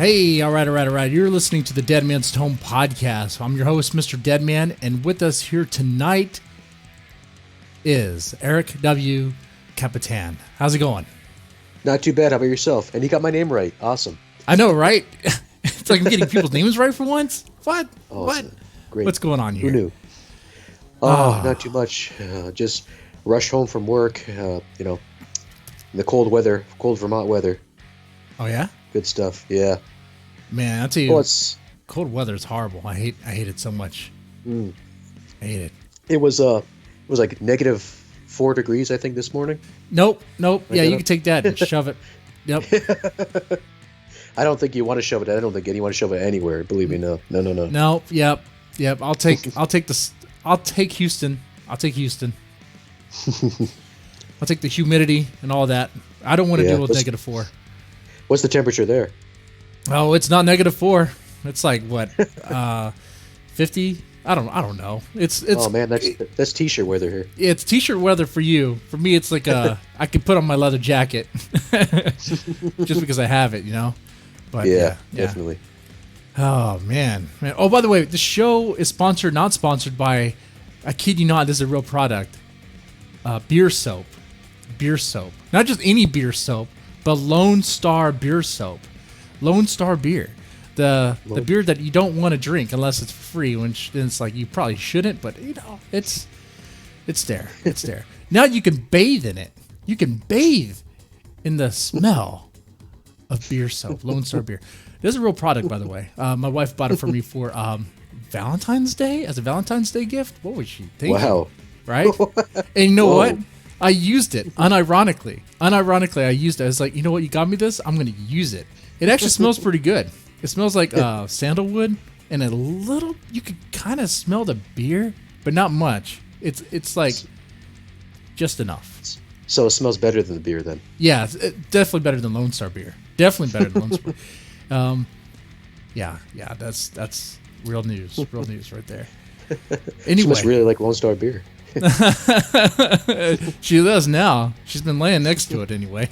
Hey, all right. You're listening to the Dead Man's Tome podcast. I'm your host, Mr. Deadman, and with us here tonight is Eric W. Kapitan. How's it going? Not too bad. How about yourself? And you got my name right. Awesome. I know, right? It's like I'm getting people's names right for once. What? Oh, what? Great. What's going on here? Who knew? Not too much. Just rushed home from work. In the cold Vermont weather. Oh yeah? Good stuff. Yeah. Man, I'll tell you, cold weather is horrible. I hate it so much. I hate it. It was like negative 4 degrees, I think, this morning. Nope. Yeah, you can take that and shove it. Yep. I don't think you want to shove it. I don't think anyone want to shove it anywhere. Believe me, no. No. Yep. I'll take Houston. I'll take Houston. I'll take the humidity and all that. I don't want to deal with negative 4. What's the temperature there? Oh, it's not negative 4. It's like what, 50? I don't know. It's. Oh man, that's t-shirt weather here. It's t-shirt weather for you. For me, it's like I could put on my leather jacket, just because I have it, But yeah, definitely. Oh man. Oh, by the way, the show is not sponsored by. I kid you not, this is a real product. Beer soap. Not just any beer soap, but Lone Star beer soap. Lone Star beer. The beer that you don't want to drink unless it's free, which then it's like you probably shouldn't, but it's there. It's there. Now you can bathe in it. You can bathe in the smell of beer soap. Lone Star beer. This is a real product, by the way. My wife bought it for me for Valentine's Day as a Valentine's Day gift. What was she thinking? Wow. Right? And you know what? I used it unironically. I used it. I was like, you know what? You got me this. I'm going to use it. It actually smells pretty good. It smells like sandalwood and a little. You could kind of smell the beer, but not much. It's like just enough. So it smells better than the beer then. Yeah, it's definitely better than Lone Star beer. Definitely better than Lone Star. Yeah. That's real news. Real news right there. Anyway, she must really like Lone Star beer. She does now. She's been laying next to it anyway.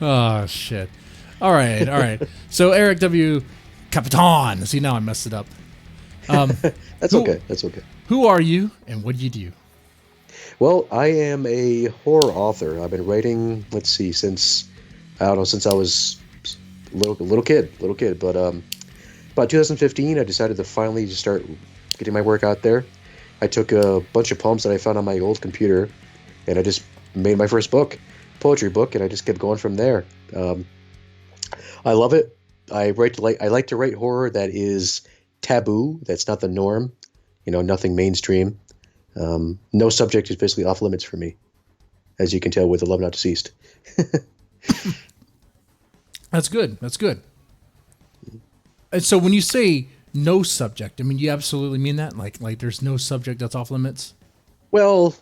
Oh shit. All right. So Eric W. Kapitan. See, now I messed it up. That's okay. Who are you and what do you do? Well, I am a horror author. I've been writing. Since I was a little kid. But about 2015, I decided to finally just start getting my work out there. I took a bunch of poems that I found on my old computer, and I just made my first poetry book, and I just kept going from there. I love it. I like to write horror that is taboo. That's not the norm. Nothing mainstream. No subject is basically off limits for me, as you can tell with The Love Not Deceased. That's good. And so when you say no subject, I mean, you absolutely mean that? Like there's no subject that's off limits? Well,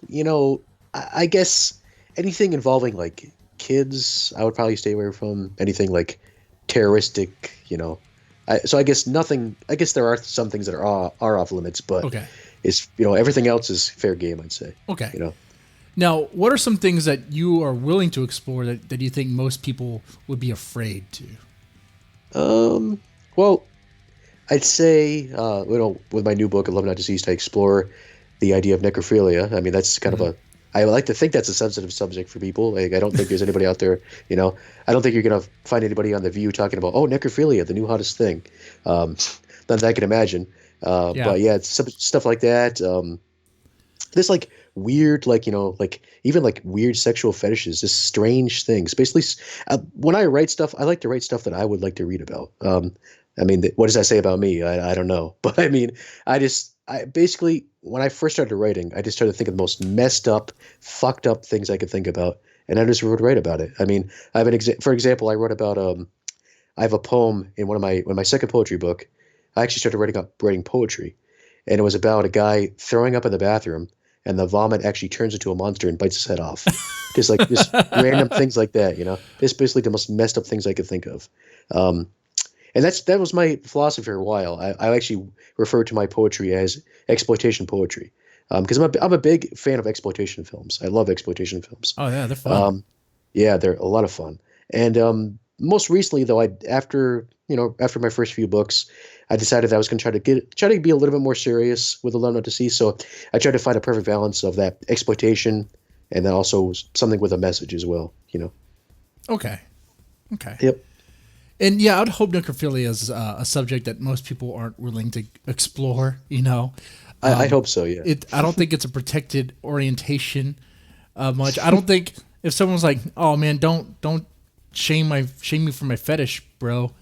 I guess anything involving like kids, I would probably stay away from. Anything like terroristic, So I guess nothing. I guess there are some things that are off limits, but okay. It's everything else is fair game, I'd say. Okay. Now, what are some things that you are willing to explore that you think most people would be afraid to? Well, I'd say, with my new book, Love Not Deceased, I explore the idea of necrophilia. I mean, that's kind of I like to think that's a sensitive subject for people. Like, I don't think there's anybody out there, I don't think you're going to find anybody on The View talking about, necrophilia, the new hottest thing. Not that I can imagine. But yeah, it's stuff like that. There's like weird, even like weird sexual fetishes, just strange things. Basically, when I write stuff, I like to write stuff that I would like to read about. I mean, what does that say about me? I don't know. But I mean, I basically, when I first started writing, I just started thinking the most messed up, fucked up things I could think about. And I just would write about it. I mean, I have for example, I wrote about, I have a poem in my second poetry book. I actually started writing poetry. And it was about a guy throwing up in the bathroom, and the vomit actually turns into a monster and bites his head off. Just random things like that, It's basically the most messed up things I could think of. And that was my philosophy for a while. I actually refer to my poetry as exploitation poetry, because I'm a big fan of exploitation films. I love exploitation films. Oh yeah, they're fun. Yeah, they're a lot of fun. And most recently though, after my first few books, I decided I was going to try to be a little bit more serious with the Love Not to See. So I tried to find a perfect balance of that exploitation and then also something with a message as well. Okay. Okay. Yep. And yeah, I'd hope necrophilia is a subject that most people aren't willing to explore. I hope so. Yeah. I don't think it's a protected orientation much. I don't think if someone's like, "Oh man, don't shame me for my fetish, bro."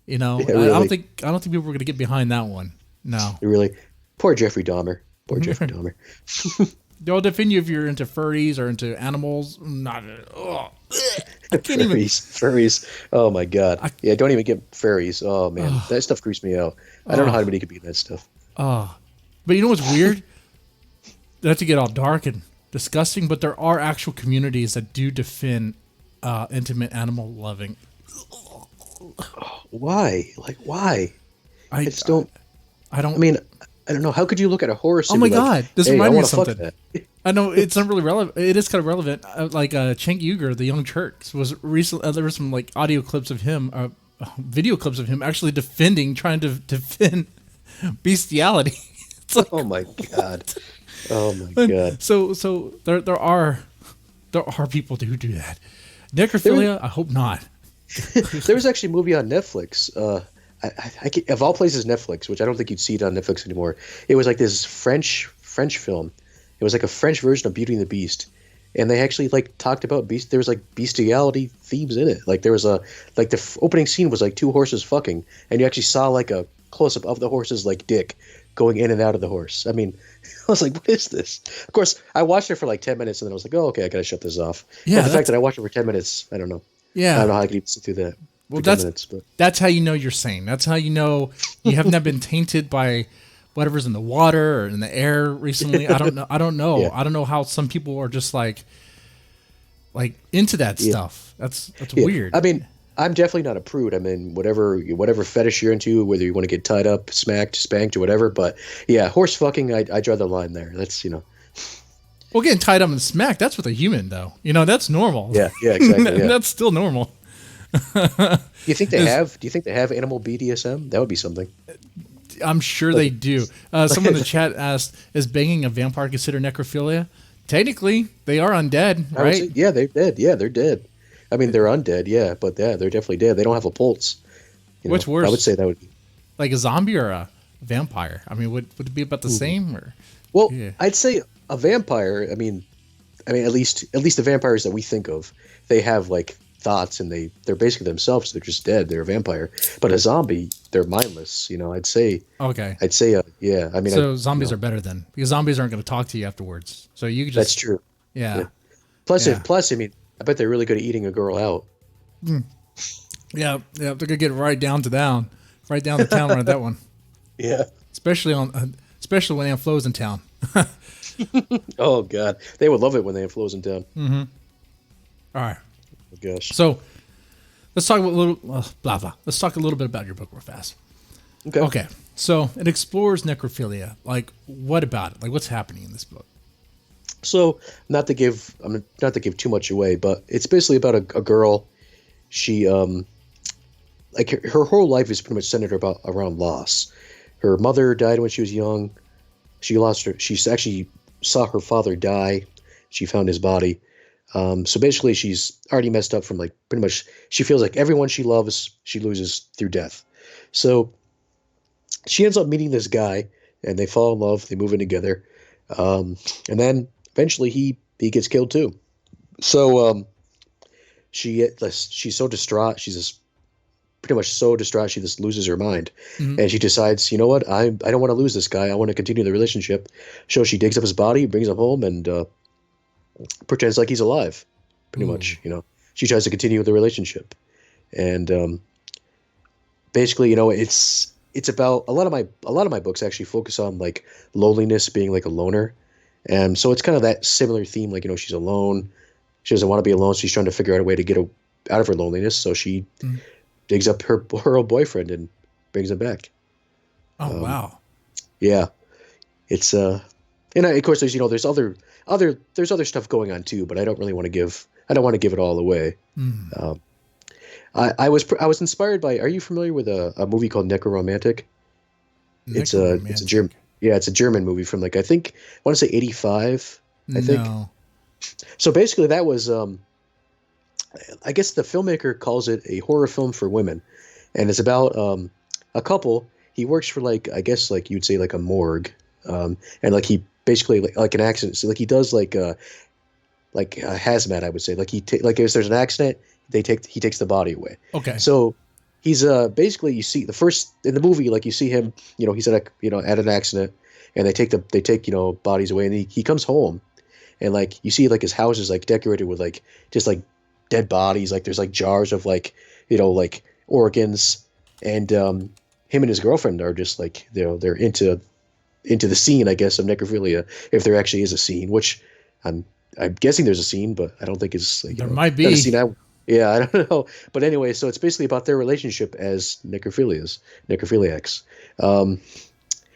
Yeah, I really. don't think people are gonna get behind that one. No. Really. Poor Jeffrey Dahmer. Poor Jeffrey Dahmer. They'll defend you if you're into furries or into animals. Not. I can't even. Furries. Oh my god. Yeah, don't even get furries. Oh man, that stuff creeps me out. I don't know how anybody could be in that stuff. But you know what's weird? Not to get all dark and disgusting, but there are actual communities that do defend intimate animal loving. Why? Like why? I just don't. I don't. I mean, I don't know. How could you look at a horse? Oh and my be like, god! This hey, reminds I me of wanna fuck something. that? I know it's not really relevant. It is kind of relevant. Like Cenk Uygur, the Young Turks, was recently. There were some like audio clips of him, video clips of him actually trying to defend bestiality. It's like, Oh my god. Oh my god. so there are people who do that. Necrophilia, I hope not. There was actually a movie on Netflix. Of all places, Netflix, which I don't think you'd see it on Netflix anymore. It was like this French film. It was like a French version of Beauty and the Beast, and they actually like talked about beast. There was like bestiality themes in it. Like there was the opening scene was like two horses fucking, and you actually saw like a close up of the horse's like dick going in and out of the horse. I mean, I was like, what is this? Of course, I watched it for like 10 minutes, and then I was like, oh, okay, I gotta shut this off. Yeah, But the fact that I watched it for 10 minutes, I don't know. Yeah, I don't know how I could even sit through that. well, for 10 minutes, but that's how you know you're sane. That's how you know you have not been tainted by whatever's in the water or in the air recently. I don't know. Yeah. I don't know how some people are just like into that stuff. That's weird. I mean, I'm definitely not a prude. I mean, whatever fetish you're into, whether you want to get tied up, smacked, spanked, or whatever. But yeah, horse fucking, I draw the line there. That's Well, getting tied up and smacked, that's with a human, though. That's normal. Yeah, exactly. Yeah. That's still normal. Do you think they have animal BDSM? That would be something. I'm sure they do. Someone in the chat asked, is banging a vampire considered necrophilia? Technically, they are undead, right? Yeah, they're dead. Yeah, they're dead. I mean, they're undead, yeah, but yeah, they're definitely dead. They don't have a pulse. Which worse? I would say that would be. Like a zombie or a vampire? I mean, would it be about the same? Or Well, yeah. I'd say a vampire. I mean, at least the vampires that we think of, they have like thoughts and they're basically themselves. They're just dead. They're a vampire. But a zombie, they're mindless. I'd say. Okay. I'd say yeah. I mean, so zombies are better then because zombies aren't going to talk to you afterwards. So you could just. That's true. Yeah. Plus, I mean, I bet they're really good at eating a girl out. Yeah, they're gonna get right down to town on that one. Yeah. Especially when Aunt Flo's in town. Oh God, they would love it when Aunt Flo's in town. Mm-hmm. All right. Oh gosh. So let's talk a little blah blah. Let's talk a little bit about your book real fast. Okay. So it explores necrophilia. Like, what about it? Like, what's happening in this book? So not to give too much away, but it's basically about a girl. She like her whole life is pretty much centered around loss. Her mother died when she was young. She lost her. She actually saw her father die. She found his body. So basically, she's already messed up from like pretty much. She feels like everyone she loves, she loses through death. So she ends up meeting this guy, and they fall in love. They move in together, and then eventually he gets killed too. So she's so distraught. She's just pretty much so distraught. She just loses her mind, and she decides, you know what? I don't want to lose this guy. I want to continue the relationship. So she digs up his body, brings him home, and pretends like he's alive. Pretty much, she tries to continue the relationship, and basically, it's about a lot of my books actually focus on like loneliness, being like a loner, and so it's kind of that similar theme. Like she's alone. She doesn't want to be alone. So she's trying to figure out a way to get out of her loneliness. So she digs up her old boyfriend and brings him back. Oh wow! Yeah, it's and of course there's there's other stuff going on too, but I don't really want to give it all away. I was inspired by. Are you familiar with a movie called Necromantic? It's a German, Necromantic. yeah, it's a German movie from like I think I want to say 85, I think. No. So basically that was I guess the filmmaker calls it a horror film for women, and it's about a couple. He works for like I guess like you'd say like a morgue, and like he basically like an accident. So like he does like a hazmat, I would say. Like like if there's an accident, he takes the body away. Okay. So he's basically you see the first in the movie like you see him, he's at a at an accident, and they take bodies away, and he comes home, and like you see like his house is like decorated with like just like dead bodies, like there's like jars of like like organs, and him and his girlfriend are just like they're into the scene, I guess, of necrophilia, if there actually is a scene, which I'm I'm guessing there's a scene, but I don't think it's like There might not a be. scene I. Yeah, I don't know. But anyway, so it's basically about their relationship as necrophiliacs. Um,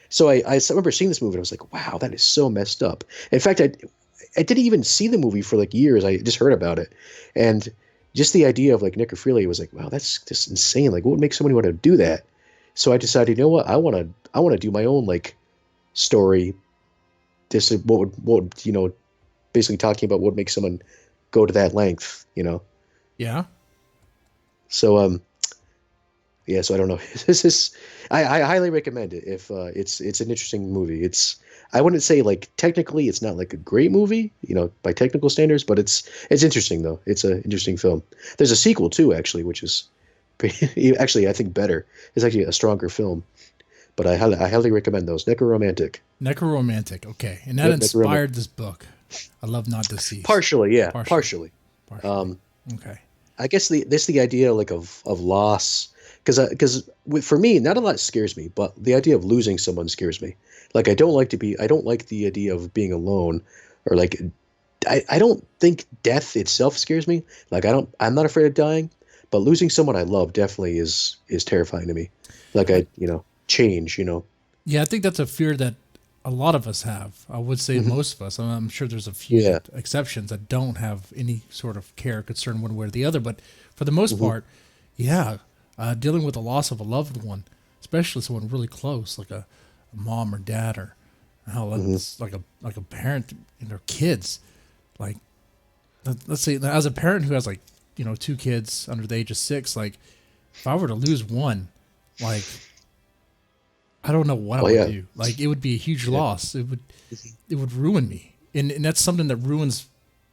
so I remember seeing this movie and I was like, wow, that is so messed up. In fact, I didn't even see the movie for like years. I just heard about it, and just the idea of like necrophilia was like, wow, that's just insane. Like, what would make somebody want to do that? So I decided, you know what, I want to do my own like story. This is what would basically talking about what makes someone go to that length. Yeah. So yeah, so I don't know. This is I highly recommend it if it's an interesting movie. I wouldn't say like technically it's not like a great movie, by technical standards, but it's interesting though. It's an interesting film. There's a sequel too, actually, which is actually I think better. It's actually a stronger film. But I highly recommend those. Necromantic. Necromantic. Okay. And that Yep, Necromantic. inspired this book. I love not deceased. Partially, yeah, Partially. partially. Partially. Um, Okay. I guess the idea like of loss, because for me not a lot scares me, but the idea of losing someone scares me. Like I don't like the idea of being alone, or like I don't think death itself scares me. Like I'm not afraid of dying, but losing someone I love definitely is terrifying to me. Like I, change. yeah, I think that's a fear that a lot of us have. I would say Hmm. most of us. I'm sure there's a few Yeah. that exceptions that don't have any sort of care or concern one way or the other. But for the most Hmm. part, yeah, dealing with the loss of a loved one, especially someone really close, like a mom or dad, or hell, Hmm. that's like a parent and their kids. Like, let's say as a parent who has like two kids under the age of 6, like if I were to lose one, like I don't know what I Well, would yeah. do. Like it would be a huge Yeah. loss. Mhm. It would ruin me, and that's something that ruins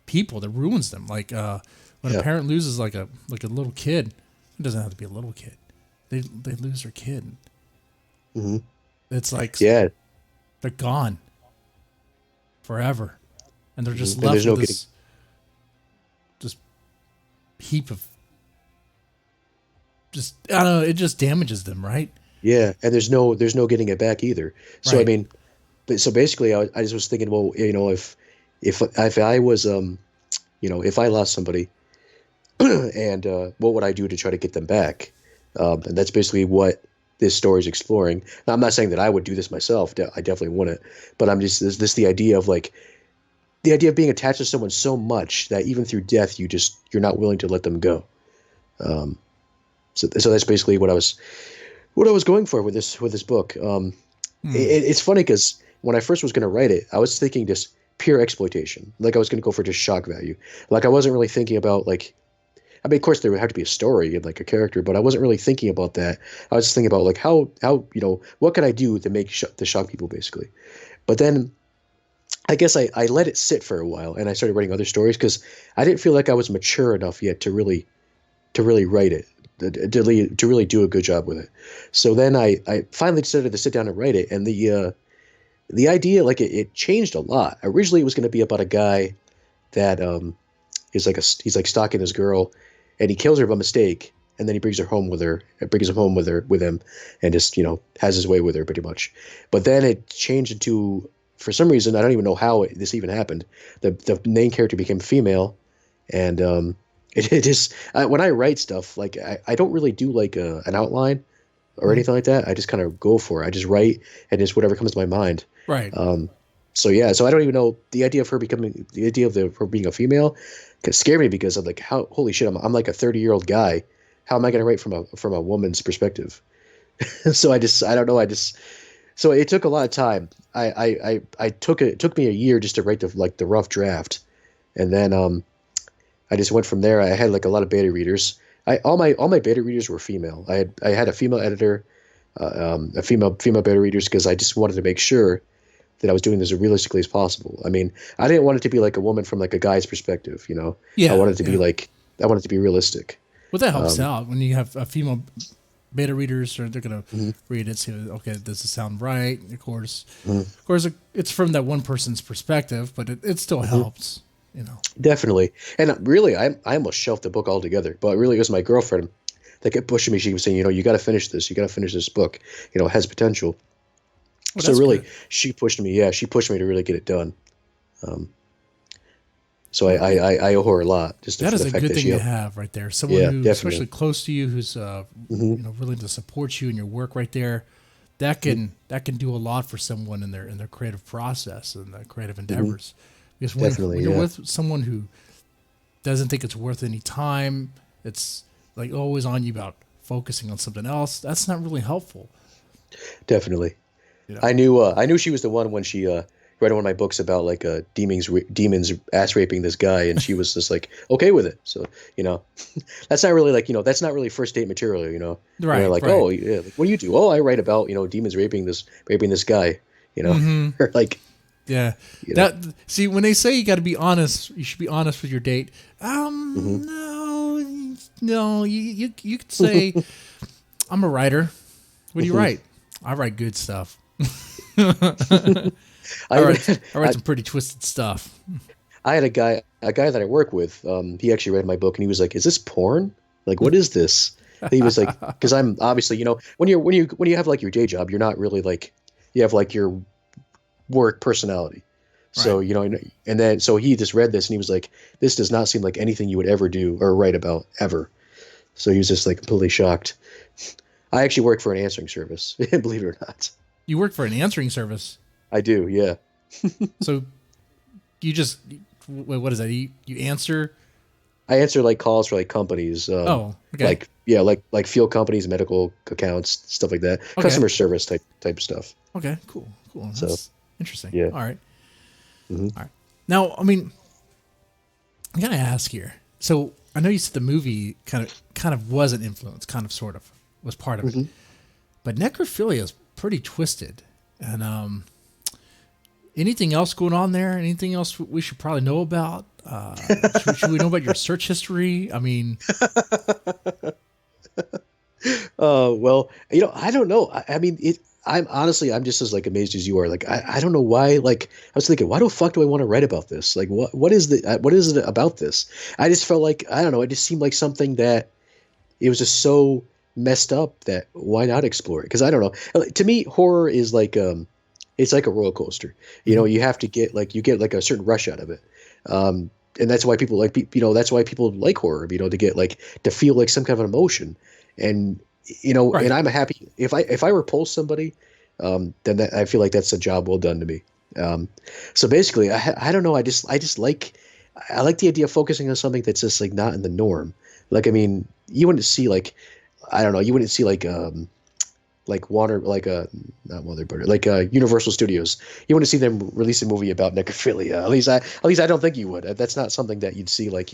people. That ruins them. Like when a Yeah. parent loses like a little kid, it doesn't have to be a little kid. They lose their kid. Hmm. It's like Yeah. they're gone forever, and they're Hmm. just And left there's no with getting. this heap of just I don't know. It just damages them, right? Yeah, and there's no getting it back either. So I Right. mean, but so basically, I just was thinking, well, if I was if I lost somebody, and what would I do to try to get them back? And that's basically what this story is exploring. Now, I'm not saying that I would do this myself. I definitely wouldn't. But I'm just this the idea of like the idea of being attached to someone so much that even through death, you're not willing to let them go. Um, so that's basically what I was going for with this book. Hmm. It's funny because when I first was going to write it, I was thinking just pure exploitation. Like I was going to go for just shock value. Like I wasn't really thinking about like. I mean, of course, there would have to be a story and like a character, but I wasn't really thinking about that. I was just thinking about like how what could I do to make to shock people basically. But then I guess I let it sit for a while and I started writing other stories because I didn't feel like I was mature enough yet to really write it, to really do a good job with it. So then I finally decided to sit down and write it, and the idea like it changed a lot. Originally, it was going to be about a guy that he's like stalking this girl, and he kills her by mistake, and then he brings her home with him, and just has his way with her pretty much. But then it changed into for some reason I don't even know how this even happened. The main character became female, and it is when I write stuff like I don't really do like an outline or Hmm. anything like that. I just kind of go for it. I just write and just whatever comes to my mind. Right. Um, so yeah, so I don't even know the idea of her being a female could scare me because I'm like, how holy shit, I'm like a 30-year-old guy how am I going to write from a woman's perspective? So I don't know. So it took a lot of time. I took it took me a year just to write the rough draft, and then I just went from there. I had like a lot of beta readers. All my beta readers were female. I had a female editor, a female beta readers because I just wanted to make sure that I was doing this as realistically as possible. I mean, I didn't want it to be like a woman from like a guy's perspective, you know. Yeah, I wanted it to yeah. be like I wanted it to be realistic. Well, that helps out when you have a female beta readers, or they're gonna read it. See, okay, does it sound right? Of course, it's from that one person's perspective, but it still helps, you know. Definitely. And really, I almost shelved the book altogether. But really, it was my girlfriend that kept pushing me. She was saying, you know, you got to finish this. You got to finish this book. You know, it has potential. Well, So that's really, good. she pushed me. Yeah, she pushed me to really get it done. Um, so I owe her a lot just That for is the a fact good that thing she to helped. have right there. Someone Yeah, who, definitely. especially close to you, who's you know, willing to support you in your work right there. That can do a lot for someone in their creative process and their creative endeavors. Because Definitely, when you're yeah. with someone who doesn't think it's worth any time, it's like always on you about focusing on something else. That's not really helpful. Definitely. You know. I knew she was the one when she read one of my books about like demons ass raping this guy, and she was just like okay with it. So you know, that's not really like that's not really first date material. You know, when they're Right, like, right. oh yeah, like, what do you do? Oh, I write about demons raping this guy. You know, or like Yeah. you know. That see when they say you got to be honest, you should be honest with your date. hmm No, you could say I'm a writer. What do you write? I write good stuff. I, I write some pretty twisted stuff. I had a guy that I work with. He actually read my book and he was like, "Is this porn? Like, what is this?" He was like, "Because I'm obviously, when you have like your day job, you're not really like you have like your work personality. So Right. and then so he just read this and he was like, "This does not seem like anything you would ever do or write about ever." So he was just like completely shocked. I actually work for an answering service, believe it or not. You work for an answering service, I do, yeah. so you just what is that? You answer. I answer like calls for like companies, Oh, okay. like yeah, like field companies, medical accounts, stuff like that, Okay. customer service type of stuff. Okay. Cool. So That's interesting. yeah, All right. hmm All right. Now, I mean, I gotta ask here. So I know you said the movie kind of was an influence, kind of, sort of, was part of it, but necrophilia is pretty twisted. And anything else going on there? Anything else we should probably know about? Should we know about your search history? I mean, well, I don't know. I mean, I'm just as like amazed as you are. Like, I don't know why. Like, I was thinking, why the fuck do I want to write about this? Like, what is it about this? I just felt like I don't know. It just seemed like something that it was just so messed up that why not explore it? Because I don't know. To me, horror is like it's like a roller coaster. You have to get like a certain rush out of it. And that's why people that's why people like horror. To get like to feel like some kind of an emotion. And right. and I'm happy if I repulse somebody, then I feel like that's a job well done to me. So basically, I don't know. I like the idea of focusing on something that's just like not in the norm. Like, I mean, you wouldn't see like, I don't know, you wouldn't see like Warner, like not Warner Brother, like Universal Studios. You wouldn't see them release a movie about necrophilia. At least I don't think you would. That's not something that you'd see like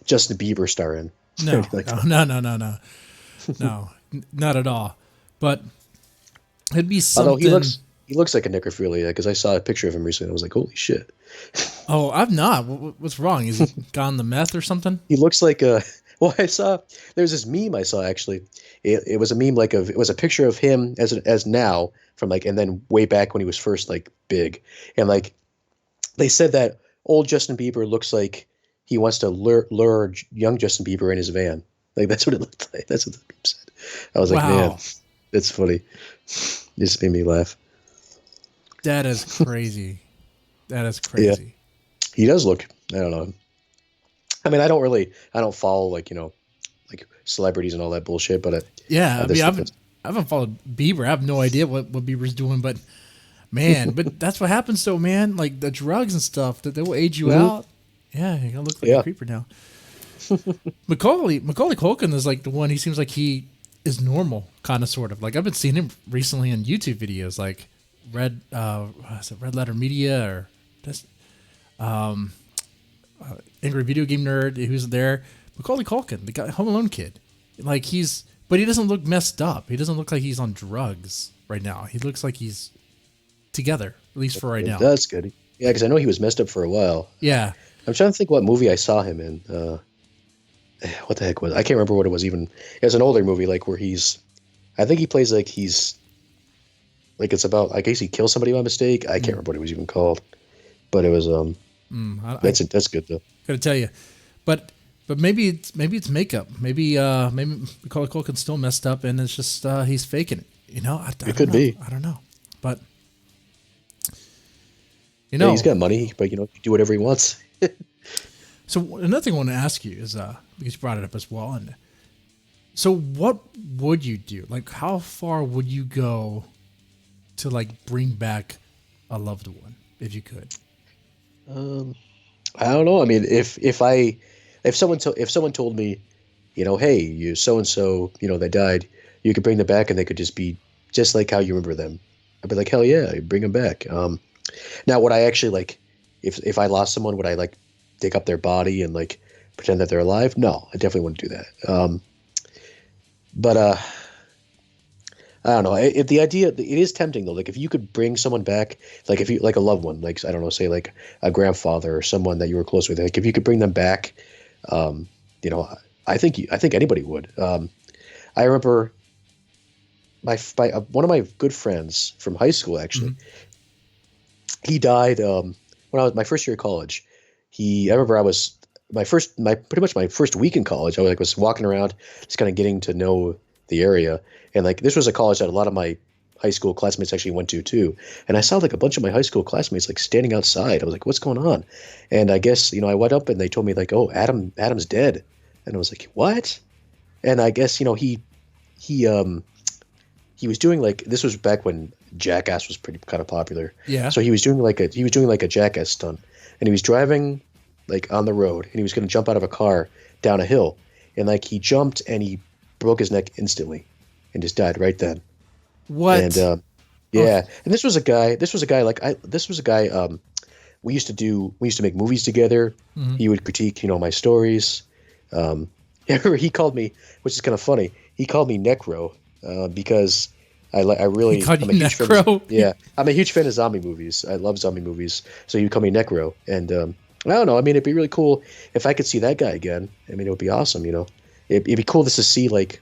Justin Bieber star in. No, Like, no, not at all. But it'd be although something. he looks like a necrophilia because I saw a picture of him recently. And I was like, holy shit. Oh, I've not. What's wrong? Is he gone the meth or something? He looks like a. Well, there's this meme I saw actually. It was a meme it was a picture of him as now from like and then way back when he was first like big, and like they said that old Justin Bieber looks like he wants to lure young Justin Bieber in his van. Like that's what it looked like. That's what the meme said. I was like, man, Wow, that's funny. It just made me laugh. that is crazy. That is Yeah, crazy. he does look. I don't know. I mean, I don't follow like like celebrities and all that bullshit, but Yeah, I mean, this, I haven't followed Bieber. I have no idea what Bieber's doing, but man, but that's what happens though, man. Like the drugs and stuff that will age you out. Yeah, you're gonna look like a yeah. creeper now. Macaulay Culkin is like the one. He seems like he is normal, kind of, sort of. Like I've been seeing him recently in YouTube videos, like Red Letter Media or just Angry Video Game Nerd, who's there. Macaulay Culkin, the guy, Home Alone kid, like but he doesn't look messed up. He doesn't look like he's on drugs right now. He looks like he's together, at least for right now. That's good. Yeah, because I know he was messed up for a while. Yeah. I'm trying to think what movie I saw him in. What the heck was it? I can't remember what it was even. It was an older movie, like where I think he plays like it's about, I guess he kills somebody by mistake. I can't remember what it was even called, but it was that's good though. Gotta tell you, but maybe it's makeup. Maybe Macaulay Culkin's still messed up, and it's just he's faking it. You know, It could be. I don't know, but Yeah, he's got money, but he can do whatever he wants. So another thing I want to ask you is because you brought it up as well, and so what would you do? Like, how far would you go to like bring back a loved one if you could? I don't know. I mean, if someone told me, hey, you so and so, they died, you could bring them back and they could just be just like how you remember them, I'd be like, hell yeah, bring them back. Now, would I actually like, if I lost someone, would I like dig up their body and like pretend that they're alive? No, I definitely wouldn't do that. But I don't know. The idea, it is tempting though. Like if you could bring someone back, like if you like a loved one, like I don't know, say like a grandfather or someone that you were close with, like if you could bring them back, I think anybody would. I remember one of my good friends from high school actually. He died when I was my first year of college. I remember I was pretty much my first week in college. I was walking around, just kind of getting to know the area, and like this was a college that a lot of my high school classmates actually went to too. And I saw like a bunch of my high school classmates like standing outside. I was like, "What's going on?" And I guess I went up and they told me like, "Oh, Adam's dead," and I was like, "What?" And I guess he was doing like, this was back when Jackass was pretty kind of popular. Yeah. So he was doing like a Jackass stunt, and he was driving like on the road, and he was going to jump out of a car down a hill, and like he jumped and he broke his neck instantly, and just died right then. What? And yeah, and this was a guy. We used to make movies together. He would critique my stories. I remember he called me, which is kind of funny. He called me Necro because I'm a huge Necro? fan. I'm a huge fan of zombie movies. I love zombie movies, so he would call me Necro. And I don't know. I mean, it'd be really cool if I could see that guy again. I mean, it would be awesome. It'd be cool just to see like,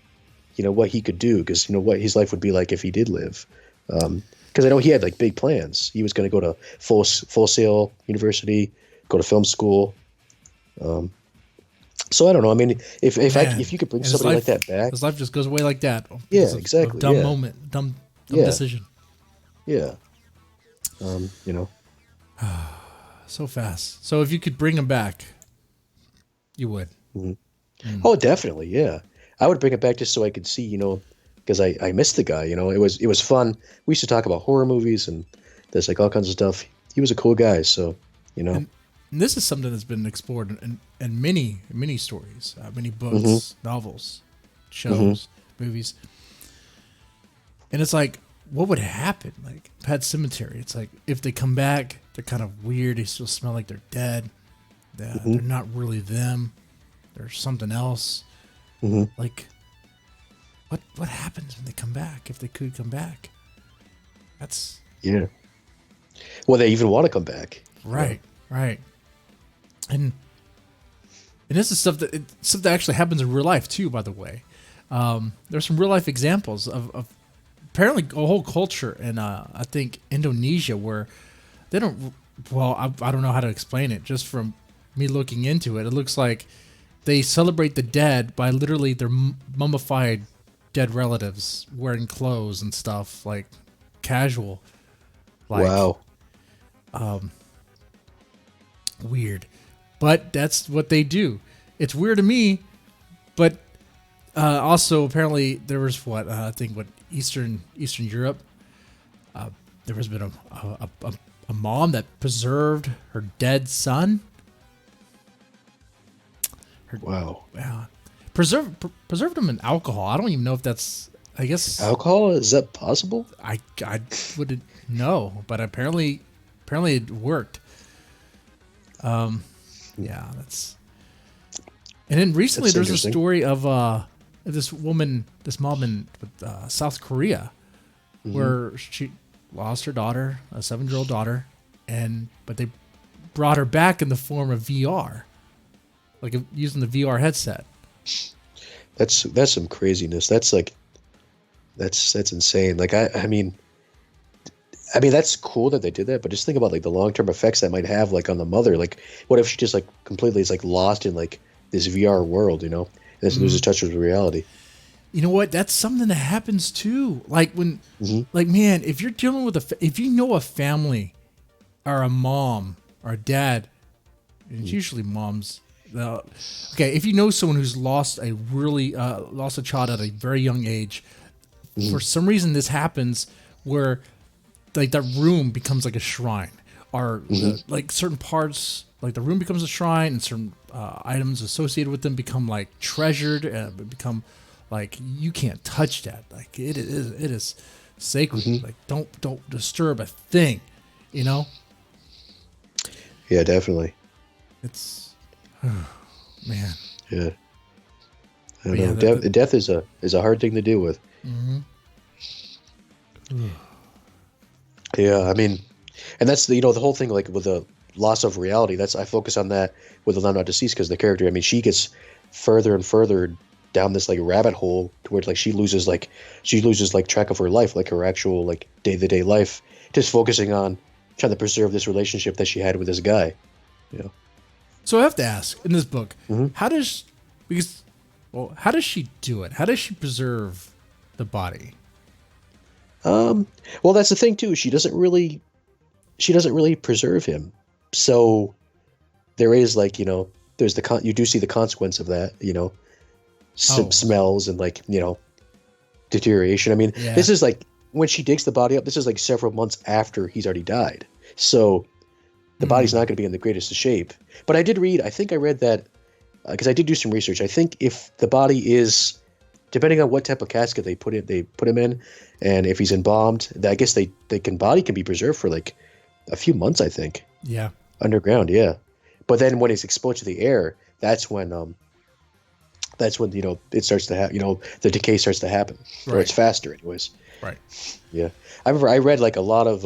what he could do, because what his life would be like if he did live. Because I know he had like big plans. He was going to go to Full Sail University, go to film school. So I don't know. I mean, if you could bring somebody like that back, his life just goes away like that. Yeah, exactly. Dumb moment, dumb decision. Yeah. So fast. So if you could bring him back, you would. Oh, definitely. Yeah, I would bring it back just so I could see, because I missed the guy. It was fun. We used to talk about horror movies and there's like all kinds of stuff. He was a cool guy. So, And this is something that's been explored in many stories, many books, novels, shows, movies. And it's like, what would happen? Like Pet Cemetery. It's like if they come back, they're kind of weird. They still smell like they're dead. They're not really them. They're something else. Like, what happens when they come back? If they could come back, that's Well, they even want to come back. Right. And this is stuff that actually happens in real life too. By the way, there's some real life examples of apparently a whole culture in I think Indonesia where they don't. Well, I don't know how to explain it. Just from me looking into it, it looks like they celebrate the dead by literally their mummified dead relatives wearing clothes and stuff, like casual. Like, wow. Weird. But that's what they do. It's weird to me, but also apparently there was I think Eastern Europe. There has been a mom that preserved her dead son. Wow. Yeah. Preserved them in alcohol. I don't even know if that's. I guess Alcohol, is that possible? I wouldn't know, but apparently it worked. Yeah, that's. And then recently That's there's a interesting. story of this mom in South Korea, where she lost her daughter, a 7-year-old daughter, but they brought her back in the form of VR, like using the VR headset. That's some craziness. That's like that's insane. Like I mean that's cool that they did that, but just think about like the long-term effects that might have like on the mother. Like what if she just like completely is like lost in like this VR world, you know? And this loses touch with reality. You know what? That's something that happens too. Like when, like man, if you're dealing with if you know a family, or a mom or a dad, and it's usually moms. Okay, if you know someone who's lost lost a child at a very young age, for some reason this happens where like that room becomes like a shrine, or like certain parts, like the room becomes a shrine, and certain items associated with them become like treasured and become like you can't touch that. Like it is sacred. Like don't disturb a thing, you know. Yeah, definitely. It's man. Yeah. I don't Yeah, know. Death is a hard thing to deal with. Yeah, I mean, and that's the the whole thing like with the loss of reality. That's I focus on that with the Not Deceased because the character. I mean, she gets further and further down this like rabbit hole to where like she loses like track of her life, like her actual like day-to-day life, just focusing on trying to preserve this relationship that she had with this guy. You know. So I have to ask in this book, Mm-hmm. how does she do it? How does she preserve the body? Well, that's the thing too. She doesn't really preserve him. So there is like there's you do see the consequence of that. Smells and like deterioration. I mean, Yeah. this is like when she digs the body up. This is like several months after he's already died. So the body's not going to be in the greatest of shape. But I think I read that because I did do some research. I think if the body is, depending on what type of casket they put him in, and if he's embalmed, I guess body can be preserved for like a few months. I think Yeah. underground, yeah. But then when it's exposed to the air, that's when it starts to happen. The decay starts to happen, or it's faster, anyways. Right. Yeah, I remember I read like a lot of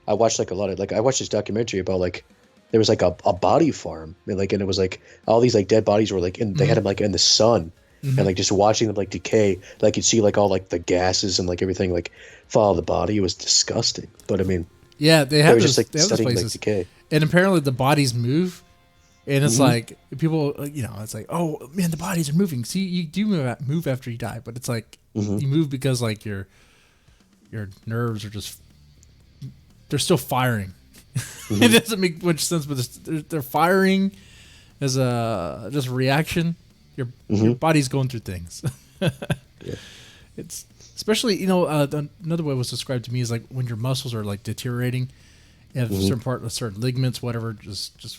I watched this documentary about like there was like a body farm and it was like all these like dead bodies were like they had them like in the sun and like just watching them like decay, like you'd see like all like the gases and like everything like fall out of the body. It was disgusting, but I mean Yeah, they they have were those, just like they have those studying like places, decay. and apparently the bodies move, and it's like people, it's like, oh man, the bodies are moving. See, you do move after you die, but it's like you move because like your nerves are just they're still firing. It doesn't make much sense, but they're firing as a just reaction. Your body's going through things. Yeah. It's especially another way it was described to me is like when your muscles are like deteriorating, and certain ligaments, whatever, just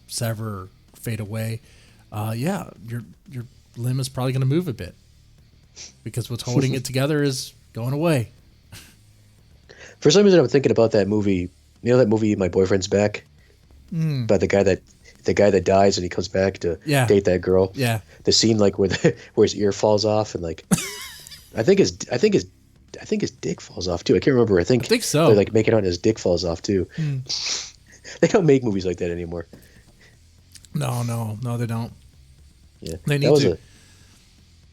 sever or fade away. Your limb is probably going to move a bit because what's holding it together is going away. For some reason, I'm thinking about that movie. You know that movie, My Boyfriend's Back, about the guy that dies and he comes back to date that girl. Yeah, the scene like where his ear falls off and like I think his dick falls off too. I can't remember. I think so. They're like making out and his dick falls off too. They don't make movies like that anymore. No, they don't. Yeah, They need to.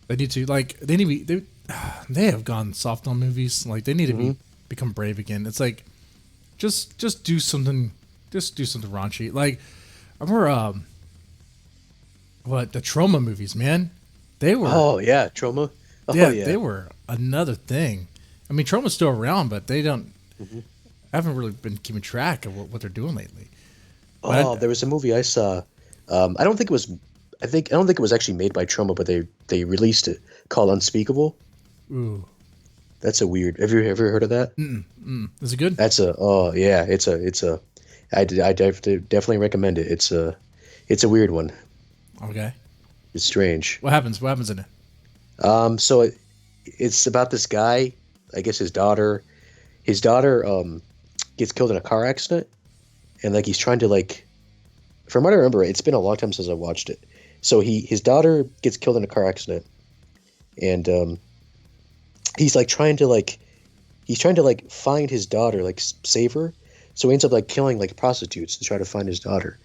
They need to like they have gone soft on movies. Like they need to become brave again. It's like just do something. Just do something raunchy. Like I remember the Trauma movies, man. They were Trauma. Oh yeah, yeah, they were another thing. I mean, Trauma's still around, but they don't. I haven't really been keeping track of what they're doing lately. But there was a movie I saw. I don't think it was actually made by Trauma, but they released it called Unspeakable. Ooh, That's a weird. Have you ever heard of that? is it good? That's I definitely recommend it. It's a weird one. Okay. It's strange. What happens? What happens in it? So it's about this guy. I guess his daughter. His daughter gets killed in a car accident, and like he's trying to like. From what I remember, it's been a long time since I watched it. So his daughter gets killed in a car accident, and he's like trying to like find his daughter, like save her. So he ends up like killing like prostitutes to try to find his daughter.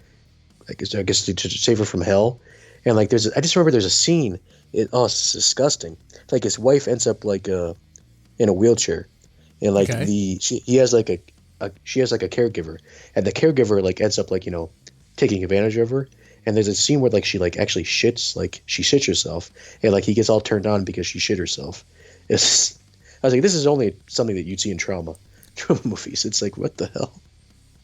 I guess to save her from hell. And like I just remember there's a scene. It's disgusting. Like his wife ends up like in a wheelchair, and like she has like a caregiver, and the caregiver like ends up like taking advantage of her. And there's a scene where like she like actually she shits herself, and like he gets all turned on because she shit herself. I was like, this is only something that you'd see in trauma movies. It's like, what the hell?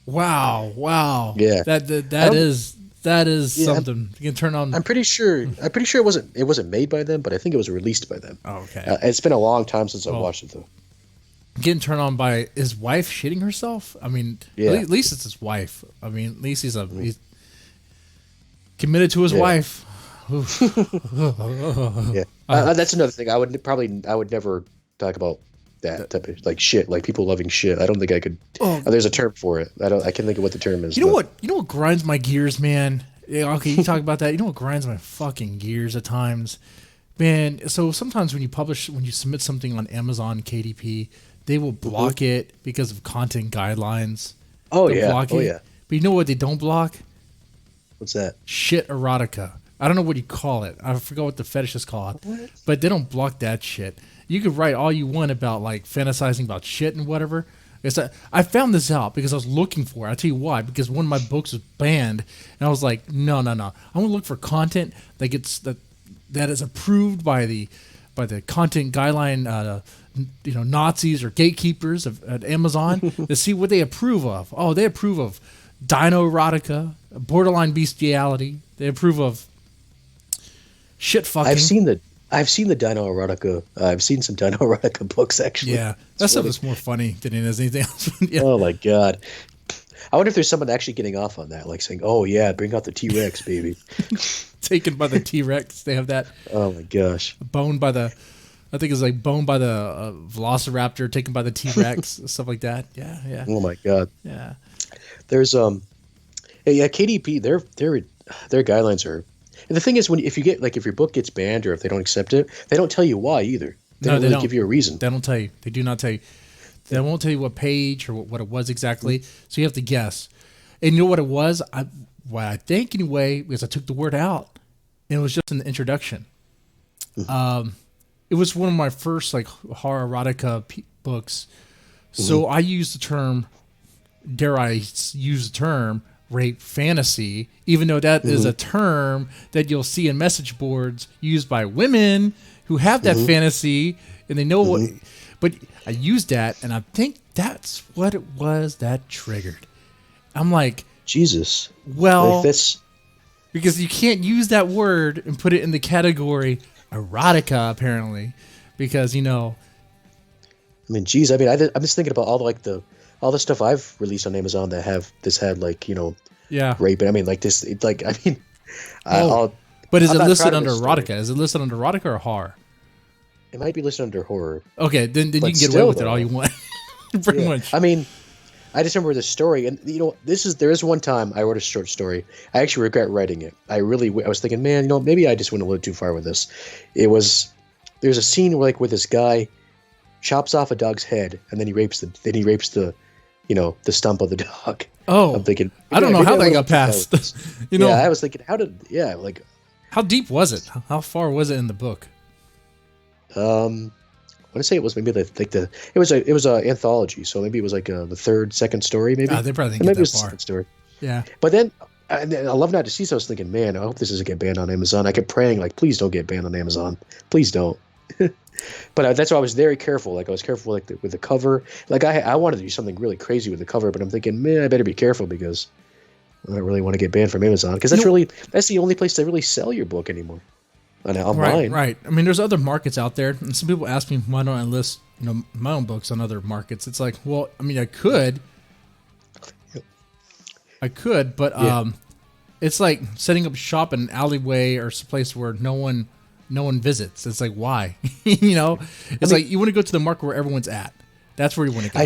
Wow. Yeah. That is something you can turn on. I'm pretty sure it wasn't made by them, but I think it was released by them. Oh, okay. It's been a long time since I watched it though. Getting turned on by his wife shitting herself. I mean, at least it's his wife. I mean, at least he's committed to his wife. Yeah. That's another thing. I would never talk about that type of like shit, like people loving shit. I don't think I could. There's a term for it. I can't think of what the term is. You know what grinds my gears, man? Yeah, okay, you talk about that. You know what grinds my fucking gears at times, man? So sometimes when you submit something on Amazon KDP, they will block it because of content guidelines. They'll block it. Yeah. But you know what they don't block? What's that? Shit erotica. I don't know what you call it. I forgot what the fetishists call it. What? But they don't block that shit. You can write all you want about like fantasizing about shit and whatever. I found this out because I was looking for it. I'll tell you why. Because one of my books was banned, and I was like, no. I'm gonna look for content that is approved by the content guideline. Nazis or gatekeepers at Amazon to see what they approve of. Oh, they approve of dino erotica, borderline bestiality. They approve of shit fucking. I've seen the dino erotica. I've seen some dino erotica books actually. Yeah, that stuff is more funny than it is anything else. Yeah. Oh my god. I wonder if there's someone actually getting off on that, like saying, "Oh yeah, bring out the T-Rex, baby." Taken by the T-Rex. They have that. Oh my gosh. Boned by the Velociraptor, taken by the T-Rex, stuff like that. Yeah. Oh my god. Yeah. There's KDP. Their guidelines are. And the thing is, if your book gets banned or if they don't accept it, they don't tell you why either. They don't really give you a reason. They don't tell you. They do not tell you. They won't tell you what page or what it was exactly. So you have to guess. And you know what it was? What I think anyway, because I took the word out, and it was just in the introduction. It was one of my first like horror erotica books. So I used the term, dare I use the term, rape fantasy, even though that is a term that you'll see in message boards used by women who have that fantasy and they know what. But I used that, and I think that's what it was that triggered. I'm like, Jesus. Well, like this, because you can't use that word and put it in the category erotica, apparently, because I mean, geez. I mean, I'm just thinking about all the stuff I've released on Amazon that had like rape. I mean, like this. But is it listed under erotica? Is it listed under erotica or horror? It might be listed under horror. Okay, then you can get away with it all you want. Pretty much. I mean, I just remember this story, and there is one time I wrote a short story. I actually regret writing it. I was thinking, man, maybe I just went a little too far with this. There's a scene where this guy chops off a dog's head, and then he rapes the the stump of the dog. Oh, I'm thinking, I don't know how that got past. Yeah, I was thinking, how deep was it? How far was it in the book? I want to say it was maybe it was a anthology, so maybe it was like the second story, maybe. They probably didn't get that far. Second story. Yeah. But then, I love not to see. So I was thinking, man, I hope this doesn't get banned on Amazon. I kept praying, like, please don't get banned on Amazon. Please don't. But that's why I was very careful. Like I was careful, with the cover. Like I wanted to do something really crazy with the cover, but I'm thinking, man, I better be careful because I don't really want to get banned from Amazon because that's the only place they really sell your book anymore. Online. Right. I mean, there's other markets out there, and some people ask me why don't I list my own books on other markets. It's like, well, I mean, I could, but It's like setting up shop in an alleyway or some place where no one visits. It's like, why? It's like you want to go to the market where everyone's at. That's where you want to go.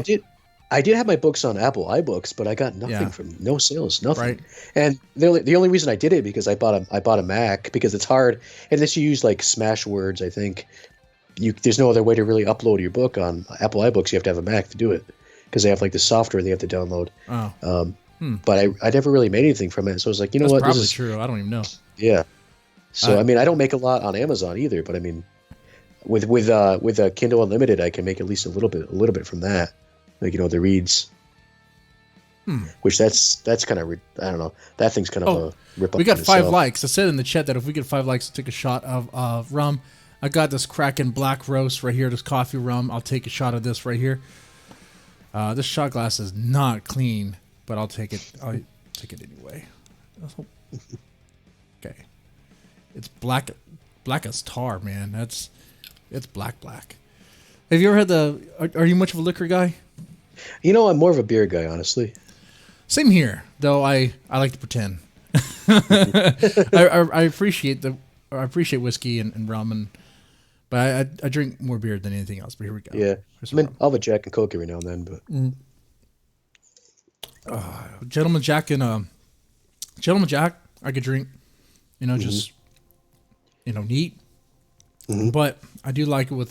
I did have my books on Apple iBooks, but I got nothing from no sales, nothing. Right. And the only reason I did it because I bought a Mac because it's hard unless you use like Smashwords. I think there's no other way to really upload your book on Apple iBooks. You have to have a Mac to do it because they have like the software they have to download. Oh. But I never really made anything from it, so I was like, you know what, probably true. I don't even know. Yeah. So I mean, I don't make a lot on Amazon either, but I mean, with Kindle Unlimited, I can make at least a little bit from that. Like, the reads, which that's kind of, I don't know. That thing's kind of a rip up. We got in 5 itself. likes. I said in the chat that if we get 5 likes, I'll take a shot of rum. I got this Kraken Black Roast right here, this coffee rum. I'll take a shot of this right here. This shot glass is not clean, but I'll take it. I'll take it anyway. Okay. It's black as tar, man. It's black. Have you ever had are you much of a liquor guy? I'm more of a beer guy, honestly. Same here, though. I like to pretend. I appreciate whiskey and rum, but I drink more beer than anything else. But here we go. Yeah, I'll have a Jack and Coke every now and then, but Gentleman Jack I could drink. Just neat. But I do like it with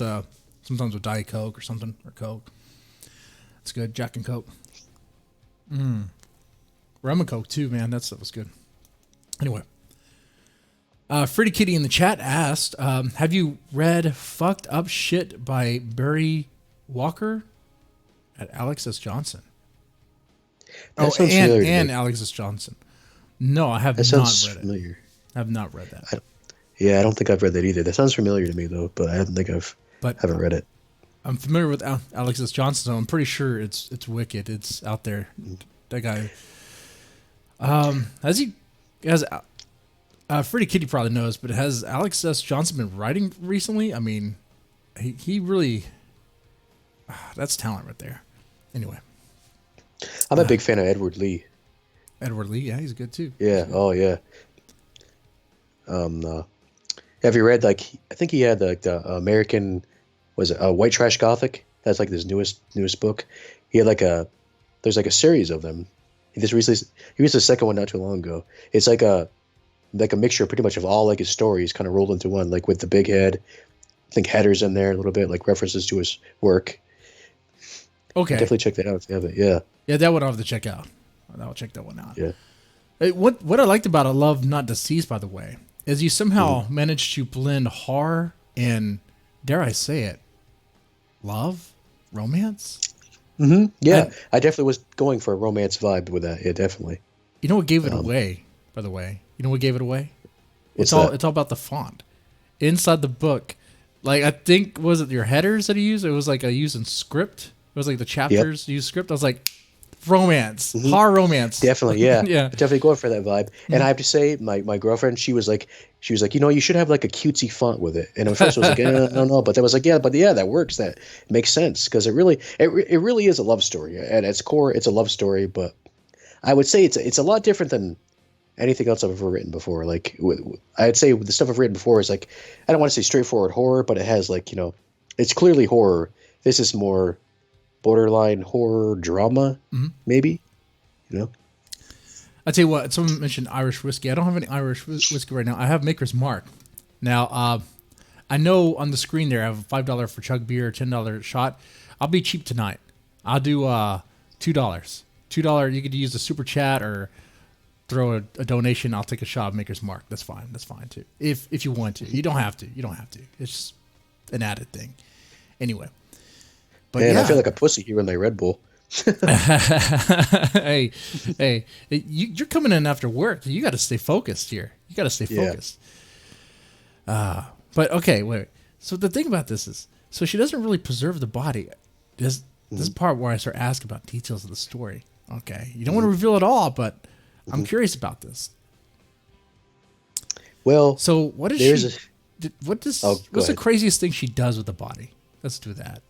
sometimes with Diet Coke or something, or Coke. It's good. Jack and Coke. Rum and Coke too, man. That stuff was good. Anyway. Freddy Kitty in the chat asked, have you read Fucked Up Shit by Barry Walker at Alex S. Johnson? And Alex S. Johnson. No, I have not read familiar. it. I have not read that. I don't think I've read that either. That sounds familiar to me though, but I don't think haven't read it. I'm familiar with Alex S. Johnson, so I'm pretty sure it's wicked. It's out there. That guy. Freddy Kitty probably knows, but has Alex S. Johnson been writing recently? I mean, he really. That's talent right there. Anyway. I'm a big fan of Edward Lee. Edward Lee, yeah, he's good too. Yeah. Oh yeah. Have you read I think he had the American, was it White Trash Gothic? That's like his newest book. He had there's a series of them. He released the second one not too long ago. It's like a mixture pretty much of all his stories kind of rolled into one, with the big head. I think headers in there a little bit, references to his work. Okay. Definitely check that out if you have it. Yeah. Yeah, that one I'll have to check out. I'll check that one out. Yeah. What I liked about A Love Not Deceased, by the way, is you somehow managed to blend horror and, dare I say it, love, romance. Mm-hmm. Yeah, I definitely was going for a romance vibe with that. Yeah, definitely. You know what gave it away, by the way? You know what gave it away? It's all about the font. Inside the book, I think, was it your headers that he used? It was using script. It was the chapters used script. I was like, romance, horror romance. Definitely, yeah. Yeah. Definitely going for that vibe. And I have to say, my girlfriend, she was like, you should have a cutesy font with it. And at first I was like, no. But that was that works. That makes sense because it really is a love story. At its core, it's a love story. But I would say it's a lot different than anything else I've ever written before. I'd say the stuff I've written before is I don't want to say straightforward horror, but it has it's clearly horror. This is more borderline horror drama, maybe. I'll tell you what, someone mentioned Irish whiskey. I don't have any Irish whiskey right now. I have Maker's Mark. Now, I know on the screen there I have a $5 for chug beer, $10 shot. I'll be cheap tonight. I'll do $2. $2, you could use the super chat or throw a donation. I'll take a shot of Maker's Mark. That's fine. That's fine too. If you want to. You don't have to. It's just an added thing. Anyway. But I feel like a pussy here in my Red Bull. hey, you're coming in after work. You got to stay focused here. You got to stay focused. But okay, wait. So the thing about this is, so she doesn't really preserve the body. This part where I start asking about details of the story. Okay, you don't want to reveal it all, but I'm curious about this. Well, so what is what's the craziest thing she does with the body? Let's do that.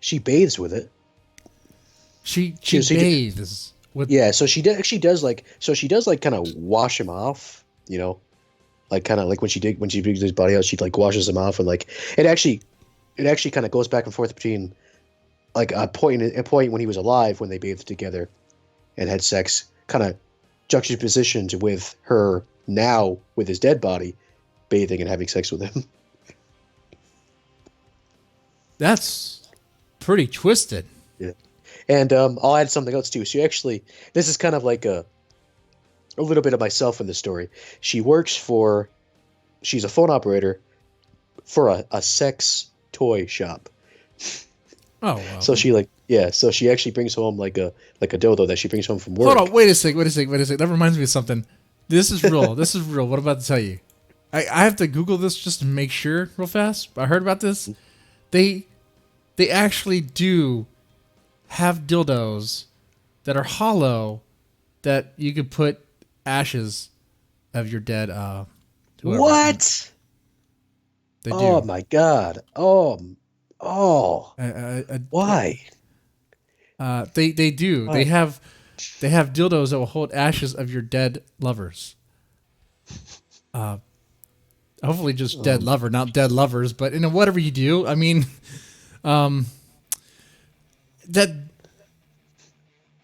She bathes with it. She bathes. With Yeah, so she does like kind of wash him off, like kind of like when she digs his body out, she like washes him off, and like it actually it actually kind of goes back and forth between like a point when he was alive when they bathed together and had sex, kind of juxtapositioned with her now with his dead body bathing and having sex with him. that's pretty twisted. Yeah. And I'll add something else too. This is kind of like a little bit of myself in the story. She's a phone operator for a sex toy shop. Oh wow. So she actually brings home like a dildo that she brings home from work. Hold on, wait a sec. That reminds me of something. This is real. This is real. What I'm about to tell you. I have to Google this just to make sure real fast. I heard about this. They actually do have dildos that are hollow that you could put ashes of your dead whoever. What? They do. Oh my god. Why? They do. Why? They have dildos that will hold ashes of your dead lovers. Hopefully just dead lover, not dead lovers, but whatever you do. I mean, that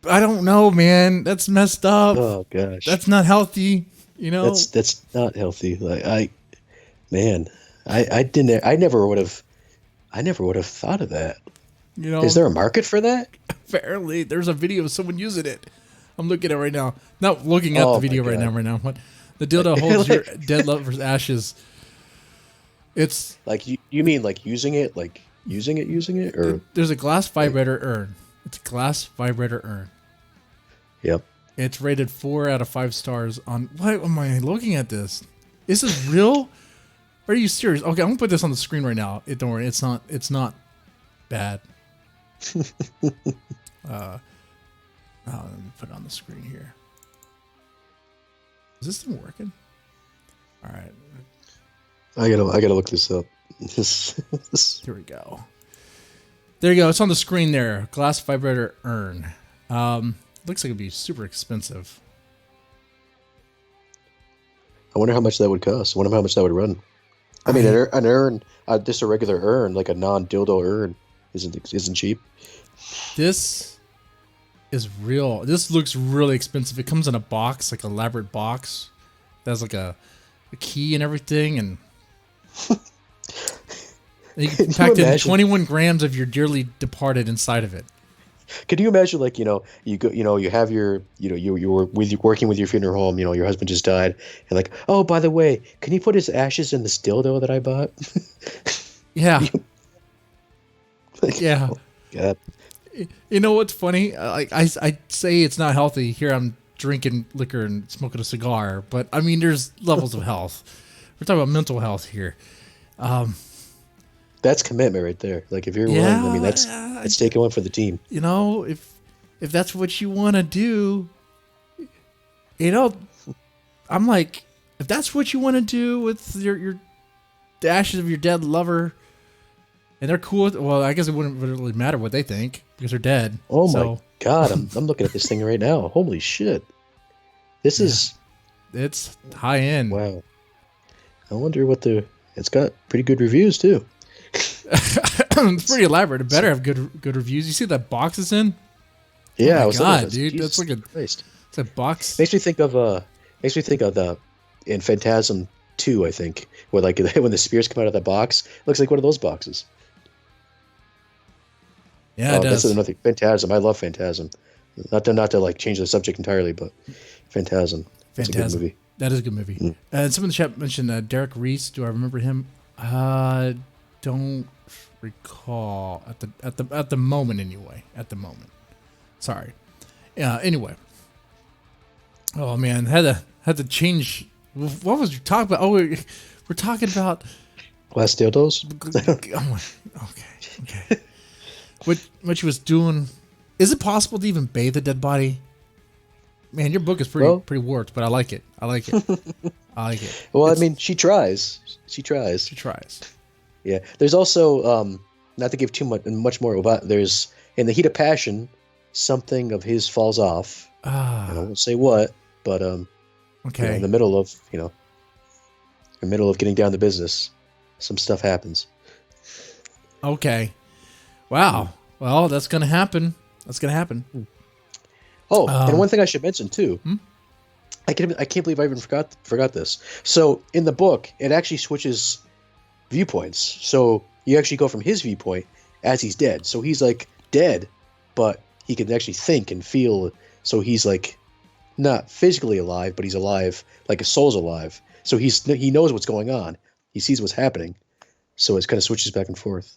I don't know, man. That's messed up. Oh gosh. That's not healthy. That's not healthy. Like I never would have thought of that. Is there a market for that? Apparently, there's a video of someone using it. I'm looking at it right now. Not looking at the video right now. What the dildo holds your dead lover's ashes. It's like you mean like using it, or there's a glass vibrator urn. It's a glass vibrator urn. Yep. It's rated 4 out of 5 stars on. Why am I looking at this? Is this real? Are you serious? Okay, I'm gonna put this on the screen right now. Don't worry, it's not bad. Let me put it on the screen here. Is this thing working? All right. I gotta look this up. Here we go. There you go. It's on the screen there. Glass vibrator urn. Looks like it'd be super expensive. I wonder how much that would cost. I wonder how much that would run. I mean, an urn, just a regular urn, like a non-dildo urn, isn't cheap. This is real. This looks really expensive. It comes in a box, like an elaborate box. That's like a key and everything, and you can pack in 21 grams of your dearly departed inside of it. Could you imagine, like, you go, you have your, you're working with your funeral home, your husband just died, and like, oh, by the way, can you put his ashes in this dildo that I bought? Yeah. Like, yeah. Oh, God. You know what's funny? I say it's not healthy. Here I'm drinking liquor and smoking a cigar, but I mean, there's levels of health. We're talking about mental health here. That's commitment right there. Like, if you're willing, I mean, that's taking one for the team. If that's what you want to do, I'm like, if that's what you want to do with the ashes of your dead lover, and they're cool with, well, I guess it wouldn't really matter what they think because they're dead. Oh my God, I'm looking at this thing right now. Holy shit. It's high end. Wow. I wonder it's got pretty good reviews too. It's pretty elaborate. It better have good reviews. You see that box it's in? Yeah, oh I was God, dude, that's like it's a box. Makes me think of the in Phantasm 2, I think, where like when the spears come out of the box, it looks like one of those boxes. Yeah, it does. That's another Phantasm. I love Phantasm. Not to like change the subject entirely, but Phantasm. That's a good movie. That is a good movie. Mm. Someone in the chat mentioned Derek Reese. Do I remember him? Don't recall at the moment anyway. At the moment. Sorry. Yeah. Anyway. Oh man, had to change. What was you talking about? Oh, we're talking about glass dildos. Okay. What she was doing? Is it possible to even bathe a dead body? Man, your book is pretty warped, but I like it. I like it. Well, I mean, she tries. Yeah. There's also not to give too much more about. There's in the Heat of Passion, something of his falls off, and I Ah, won't say what, but in okay. the middle of in the middle of getting down to business, some stuff happens. Okay. Mm. Wow. Well, that's gonna happen. That's gonna happen. Mm. Oh, and Um, one thing I should mention too. hmm? I can't believe I even forgot this. So in the book, it actually switches viewpoints. So you actually go from his viewpoint as he's dead. So he's like dead, but he can actually think and feel. So he's like not physically alive, but he's alive, like his soul's alive. So he knows what's going on. He sees what's happening. So it kind of switches back and forth.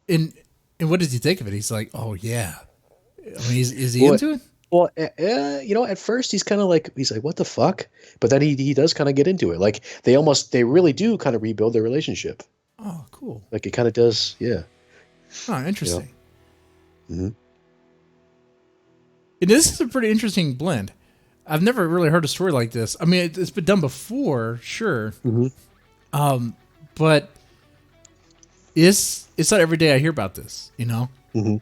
and and what does he think of it? He's like, oh yeah. I mean, is he Well, into it? at first he's like, what the fuck? But then he does kind of get into it. Like they really do kind of rebuild their relationship. Oh, cool. Like it kind of does, yeah. Oh, You know. interesting. Hmm. And this is a pretty interesting blend. I've never really heard a story like this. I mean, it's been done before, sure, Hmm. but it's not every day I hear about this. You know? Hmm.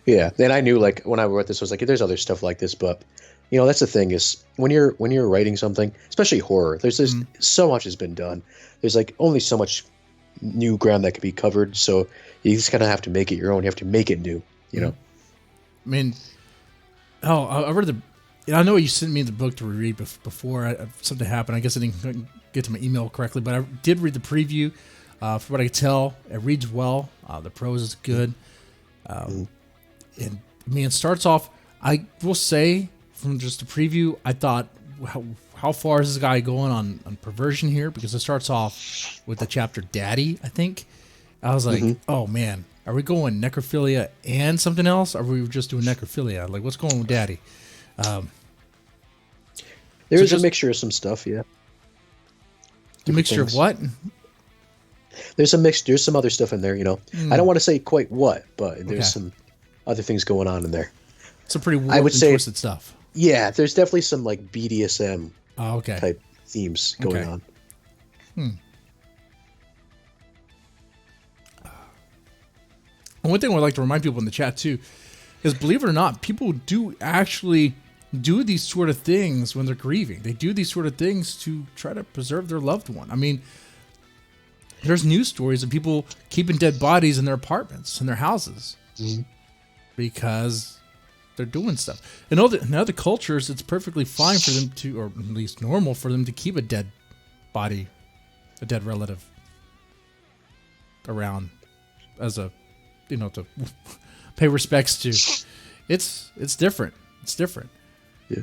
Yeah, and I knew like when I wrote this, I was like, there's other stuff like this, but that's the thing is when you're writing something, especially horror, there's just Mm, so much has been done. There's like only so much new ground that can be covered, so you just kind of have to make it your own. You have to make it new, you mm. know. I mean, oh, I read the. I know you sent me the book to read before something happened. I guess I didn't get to my email correctly, but I did read the preview. From what I could tell, it reads well. The prose is good. Mhm. And I mean, it starts off. I will say from just the preview, I thought, how far is this guy going on perversion here? Because it starts off with the chapter "Daddy." I think I was like, Mhm. oh man, are we going necrophilia and something else? Or are we just doing necrophilia? Like, what's going with Daddy? Um, There so is a just mixture of some stuff, yeah, a different mixture of things. what? There's some other stuff in there, I don't Hmm, want to say quite what, but there's okay, some other things going on in there. some pretty I would warped and say, twisted stuff. yeah, there's definitely some like BDSM Oh, okay, type themes going okay. on. Hmm. And one thing I would like to remind people in the chat too is, believe it or not, people do actually do these sort of things when they're grieving. They do these sort of things to try to preserve their loved one. I mean, there's news stories of people keeping dead bodies in their apartments, in their houses, Mhm. because they're doing stuff. In other cultures, it's perfectly fine for them to, or at least normal for them to keep a dead body, a dead relative around as a, to pay respects to. It's different. It's different. Yeah.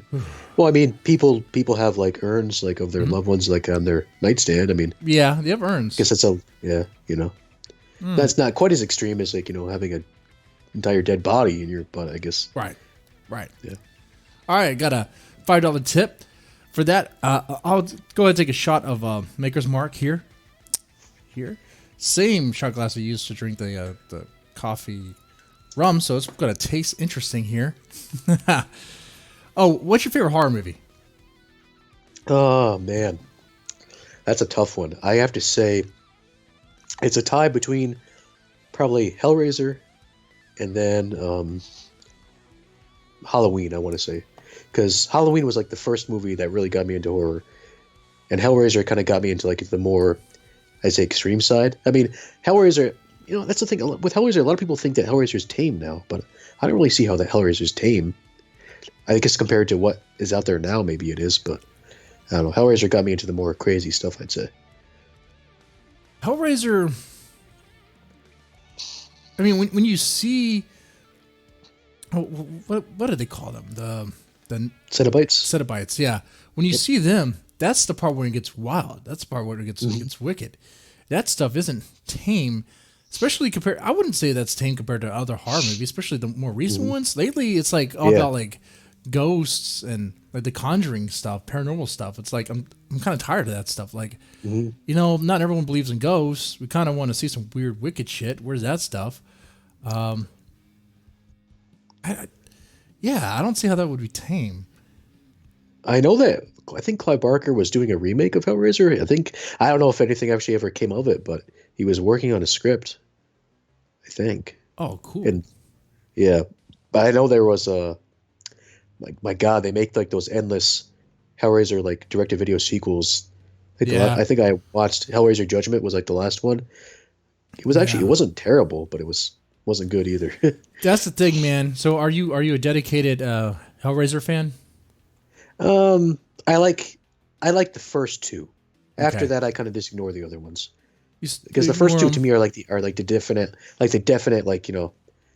Well, I mean, people have like urns like of their Mhm. loved ones like on their nightstand. I mean, Yeah, they have I guess urns. that's a. Mm, That's not quite as extreme as like having an entire dead body in your butt. I guess. right, right. Yeah. All right, got a $5 tip for that. I'll go ahead and take a shot of Maker's Mark here. Here, same shot glass I used to drink the coffee rum, so it's gonna taste interesting here. Oh, what's your favorite horror movie? Oh man, that's a tough one. I have to say, it's a tie between probably Hellraiser and then Halloween. I want to say, because Halloween was like the first movie that really got me into horror, and Hellraiser kind of got me into like the more, I'd say, extreme side. I mean, Hellraiser. That's the thing with Hellraiser. A lot of people think that Hellraiser is tame now, but I don't really see how that Hellraiser is tame. I guess compared to what is out there now, maybe it is, but I don't know. Hellraiser got me into the more crazy stuff, I'd say. Hellraiser. I mean, when you see, oh, what do they call them? The Cenobites? Cenobites. Yeah, when you Yep. see them, that's the part where it gets wild. That's the part where it Hmm. gets wicked. That stuff isn't tame, especially compared. I wouldn't say that's tame compared to other horror movies, especially the more recent Hmm. ones. Lately, it's like all Yeah. about like ghosts and like the Conjuring stuff, paranormal stuff. It's like I'm kind of tired of that stuff. Like, Hmm. not everyone believes in ghosts. We kind of want to see some weird, wicked shit. Where's that stuff? Um, I, yeah, I don't see how that would be tame. I know that. I think Clive Barker was doing a remake of Hellraiser. I don't know if anything actually ever came of it, but he was working on a script, I think. Oh, cool. And Yeah, but I know there was a like my God, they make like those endless Hellraiser like direct-to-video sequels. Yeah, I think I watched Hellraiser Judgment was like the last one. It yeah. wasn't terrible, but it wasn't good either. That's the thing, man. So are you a dedicated Hellraiser fan? Um, I like I like the first two. After Okay, that, I kind of just ignore the other ones you because the first ignore two to them. me are like the definite like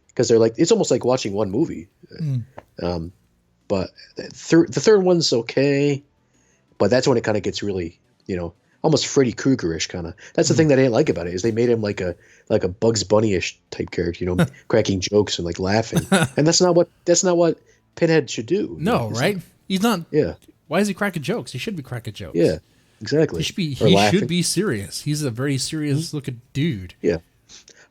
because they're like it's almost like watching one movie. Mm. Um, but the third one's okay, but that's when it kind of gets really almost Freddy Krueger-ish kind of. That's the Mm. thing that I didn't like about it is they made him like a Bugs Bunny-ish type character, cracking jokes and like laughing, and that's not what Pinhead should do. No, He's not. right? He's not. Yeah, Why is he cracking jokes? He should be cracking jokes. yeah, exactly. Or He should laughing. be serious. He's a very serious looking dude. Yeah.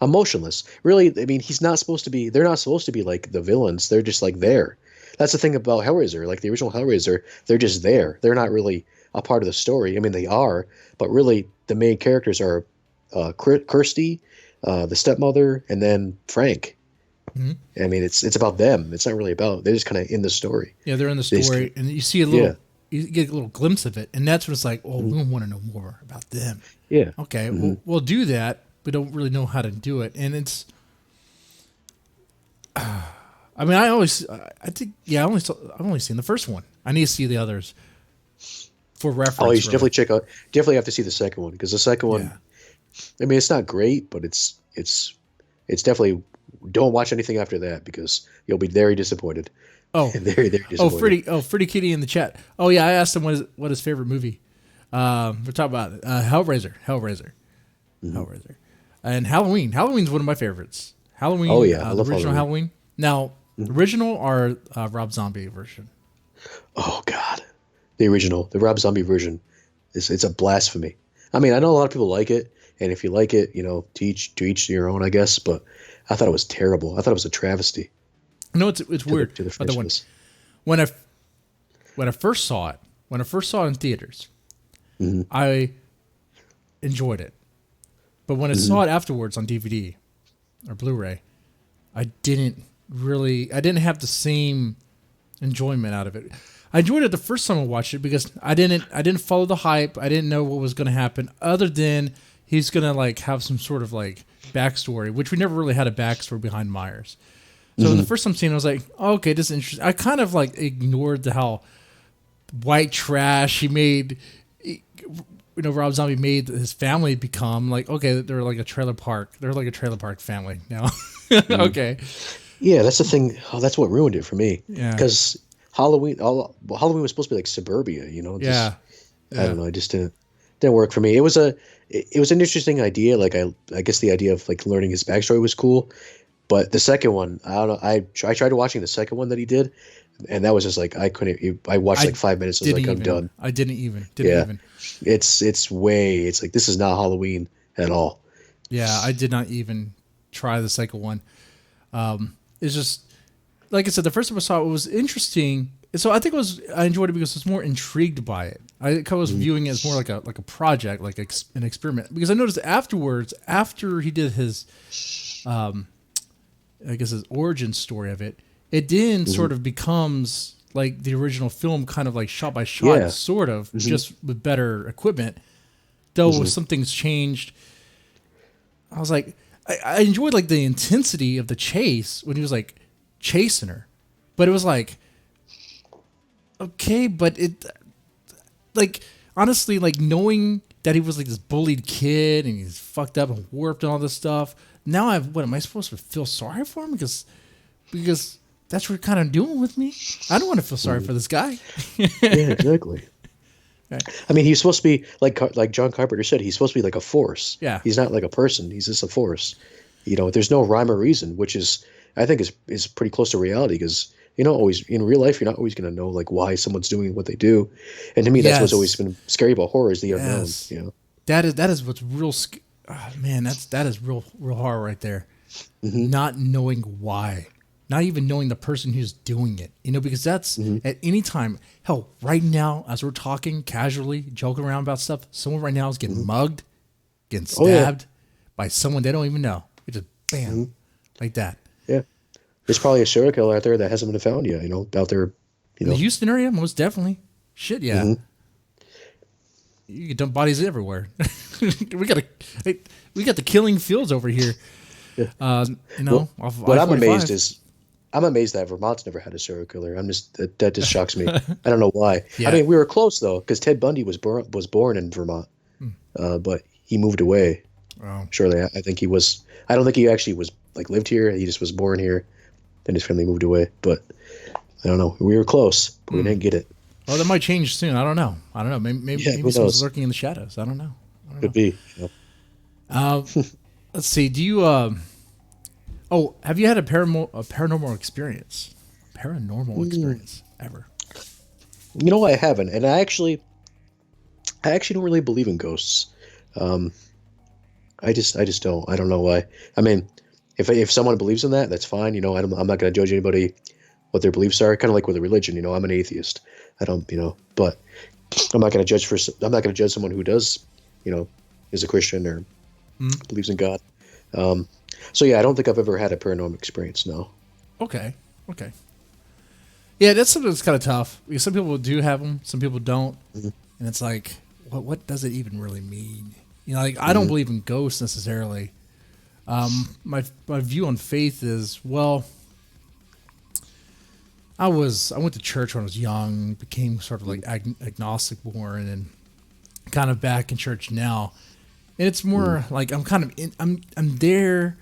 Emotionless. Really, I mean, he's not supposed to be. They're not supposed to be like the villains. They're just like there. That's the thing about Hellraiser. Like the original Hellraiser, they're just there. They're not really a part of the story. I mean, they are, but really, the main characters are Kirsty, the stepmother, and then Frank. Mhm. I mean, it's about them. It's not really about. They're just kind of in the story. Yeah, they're in the They just, story, and you see a yeah, little, you get a little glimpse of it, and that's when it's like, oh, mhm, we want to know more about them. yeah, Okay, hmm we'll do that. We don't really know how to do it, and it's. I mean, I think, yeah, I've only seen the first one. I need to see the others for Oh, you reference, should really. definitely check out. Definitely have to see the second one because the second one. Yeah. I mean, it's not great, but it's definitely don't watch anything after that because you'll be very disappointed. Oh, Very disappointed. Freddie Kitty in the chat. Oh yeah, I asked him what his favorite movie. We're talking about Hmm. Hellraiser, and Halloween. Halloween's one of my favorites. Oh Halloween, yeah, I the love original Halloween. Halloween. Now, Mhm. original or Rob Zombie version. Oh God, the original, the Rob Zombie version is it's a blasphemy. I mean, I know a lot of people like it, and if you like it, to each your own, I guess. But I thought it was terrible. I thought it was a travesty No, it's weird. to the But the one franchise. when I when I first saw it, in theaters, Hmm I enjoyed it. But when I hmm saw it afterwards on DVD or Blu-ray, I didn't have the same enjoyment out of it. I enjoyed it the first time I watched it because I didn't follow the hype. I didn't know what was going to happen other than he's going to like have some sort of like backstory, which we never really had a backstory behind Myers. So the hmm first time seeing it, I was like, oh, okay, this is interesting. I kind of like ignored the how white trash he made, Rob Zombie made his family become like, okay, they're like a trailer park. They're like a trailer park family now. hmm Okay. Yeah, that's the thing. Oh, that's what ruined it for me. Yeah. Because Halloween was supposed to be like suburbia, just Yeah. I Yeah. don't know, it just didn't work for me. It was an interesting idea. Like I guess the idea of like learning his backstory was cool, but the second one, I don't know. I tried watching the second one that he did, and that was just like I couldn't. I watched I like 5 minutes. I was like, I'm done. I didn't Yeah, even. it's like this is not Halloween at all. Yeah. I did not even try the second one. It's just, like I said, the first time I saw it, was interesting. So I think I enjoyed it because I was more intrigued by it. I was Mhm. viewing it as more like a project, like an experiment. Because I noticed afterwards, after he did his, I guess his origin story of it, it then Mhm. sort of becomes like the original film, kind of like shot by shot, Yeah. sort of, hmm just with better equipment. Though hmm some things changed. I was like, I enjoyed like the intensity of the chase when he was like chasing her, but it was like, okay, but it, like, honestly, like knowing that he was like this bullied kid and he's fucked up and warped and all this stuff. Now what am I supposed to feel sorry for him because that's what you're kind of doing with me. I don't want to feel sorry for this guy. Yeah, exactly. Okay. I mean, he's supposed to be like John Carpenter said. He's supposed to be like a force. Yeah, He's not like a person. He's just a force. There's no rhyme or reason, which is I think is pretty close to reality because you know always in real life you're not always going to know like why someone's doing what they do. And to me, that's what's always yes, been scary about horror is the unknown. yes. That is what's real. Man, that is real horror right there. Hmm Not knowing why, not even knowing the person who's doing it. Because that's hmm at any time. Hell, right now as we're talking casually, joking around about stuff, someone right now is getting hmm mugged, getting Oh yeah, stabbed by someone they don't even know. It just hmm bam, like that. yeah. there's probably a serial killer out there that hasn't been found yet. Out there. In the Houston area, most definitely. Shit, yeah. Mm-hmm. You can dump bodies everywhere. we got the killing fields over here. What I'm amazed that Vermont's never had a serial killer. That just shocks me. I don't know why. Yeah. I mean, we were close though, because Ted Bundy was born in Vermont, but he moved away. Wow. Surely, I think he was. I don't think he actually was like lived here. He just was born here, then his family moved away. But I don't know. We were close, but we didn't get it. Well, that might change soon. I don't know. Maybe someone's lurking in the shadows. I don't know. Could be. Yeah. Let's see. Do you? Have you had a paranormal experience? Experience ever? I haven't, and I actually don't really believe in ghosts. I just don't. I don't know why. I mean, if someone believes in that, that's fine. I'm not going to judge anybody what their beliefs are. Kind of like with a religion. I'm an atheist. I don't. But I'm not going to judge someone who does. Is a Christian or believes in God. So yeah, I don't think I've ever had a paranormal experience. No. Okay. Yeah, that's something that's kind of tough because some people do have them, some people don't, and it's like, what does it even really mean? I don't believe in ghosts necessarily. My view on faith is, well, I went to church when I was young, became sort of like agnostic born, and kind of back in church now. And it's more like I'm there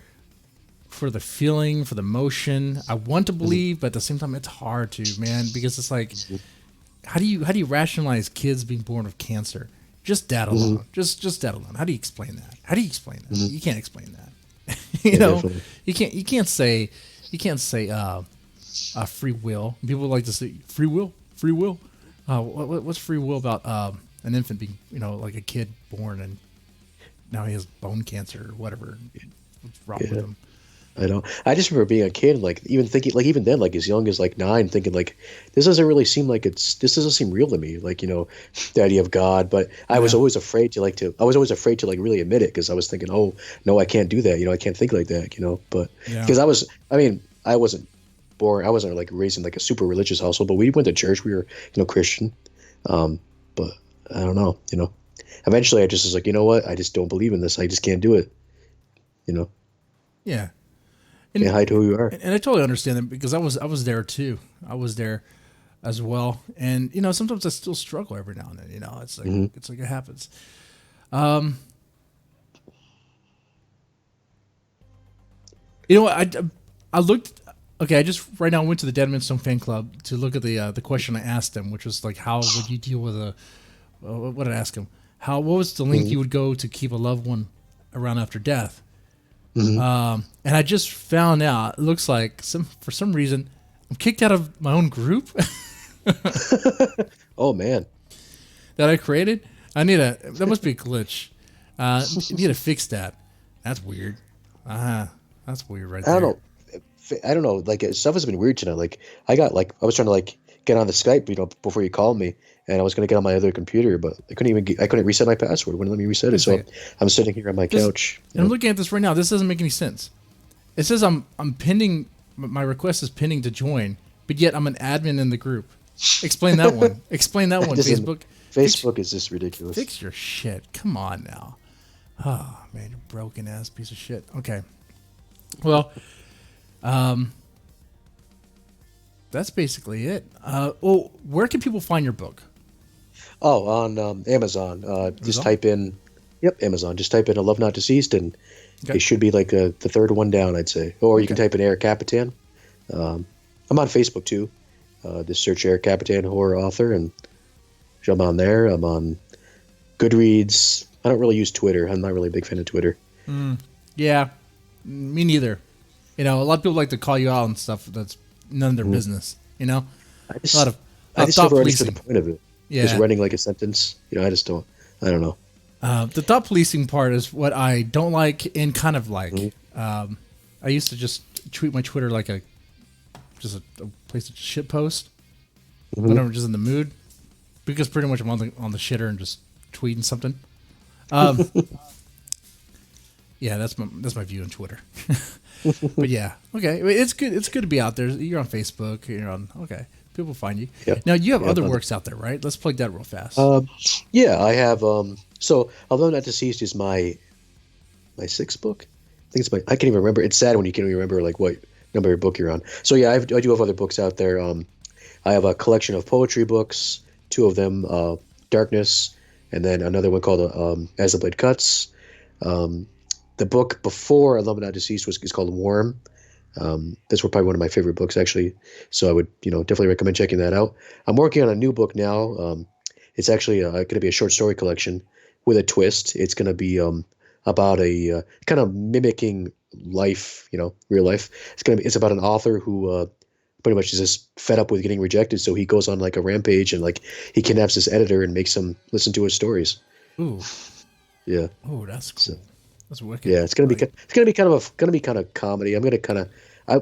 for the feeling, for the motion. I want to believe, but at the same time, it's hard to, man, because it's like, how do you rationalize kids being born with cancer? Just that alone. Just that alone. How do you explain that? You can't explain that. You can't say free will. People like to say free will. What's free will about an infant being, like a kid born and now he has bone cancer or whatever? What's wrong with him? I don't. I just remember being a kid, like even thinking, like even then, like as young as like 9, thinking like this doesn't really seem like this doesn't seem real to me. Like the idea of God, but I was always afraid to really admit it because I was thinking, oh no, I can't do that. I can't think like that. But because I wasn't born, I wasn't like raised in like a super religious household, but we went to church. We were Christian, but I don't know. Eventually I just was like, you know what? I just don't believe in this. I just can't do it. Yeah. And hide who you are. And I totally understand that because I was there too. I was there as well. And sometimes I still struggle every now and then. It's like it happens. I looked. Okay, I just right now went to the Dead Men Stone fan club to look at the question I asked them, which was like, how would you deal with what did I ask him? What was the length you would go to keep a loved one around after death? And I just found out, it looks like for some reason I'm kicked out of my own group. Oh man, that I created. That must be a glitch. Need to fix that. That's weird. That's weird right there. I don't know. Like stuff has been weird tonight. Like I was trying to like get on the Skype, before you called me, and I was going to get on my other computer, but I couldn't reset my password. It wouldn't let me reset it. So I'm sitting here on my couch. And I'm looking at this right now. This doesn't make any sense. It says I'm pending. My request is pending to join, but yet I'm an admin in the group. Explain that one. Explain that one. Facebook is just ridiculous. Fix your shit. Come on now. Oh man, you broken ass piece of shit. Okay. Well, that's basically it. Where can people find your book? Oh, on Amazon. Just type in, Amazon. Just type in "A Love Not Deceased" and it should be like the third one down, I'd say. Or you can type in Eric Kapitan. I'm on Facebook too. Just search Eric Kapitan, horror author, and jump on there. I'm on Goodreads. I don't really use Twitter. I'm not really a big fan of Twitter. Yeah, me neither. A lot of people like to call you out on stuff that's none of their business. I just never understood the point of it. Yeah. Just running like a sentence. I just don't. I don't know. The thought policing part is what I don't like and kind of like. I used to just treat my Twitter like a place to shit post when I'm just in the mood, because pretty much I'm on the shitter and just tweeting something. Yeah, that's my view on Twitter. But yeah, okay, I mean, it's good. It's good to be out there. You're on Facebook. You're on. Okay, people find you. Yeah. Now you have Yeah, other other- works out there, right? Let's plug that real fast. yeah, I have. So, Although Not Deceased is my sixth book. I think it's my. I can't even remember. It's sad when you can't even remember like what number of book you're on. So yeah, I do have other books out there. I have a collection of poetry books. Two of them, Darkness, and then another one called As the Blade Cuts. The book before I Love Not Deceased is called Warm. That's probably one of my favorite books actually. So I would definitely recommend checking that out. I'm working on a new book now. It's actually going to be a short story collection with a twist. It's going to be about a kind of mimicking life, real life. It's about an author who pretty much is just fed up with getting rejected, so he goes on like a rampage and like he kidnaps this editor and makes him listen to his stories. Ooh, Yeah. oh, that's cool. So, That's wicked. yeah, it's gonna be kind of comedy. I'm gonna kind of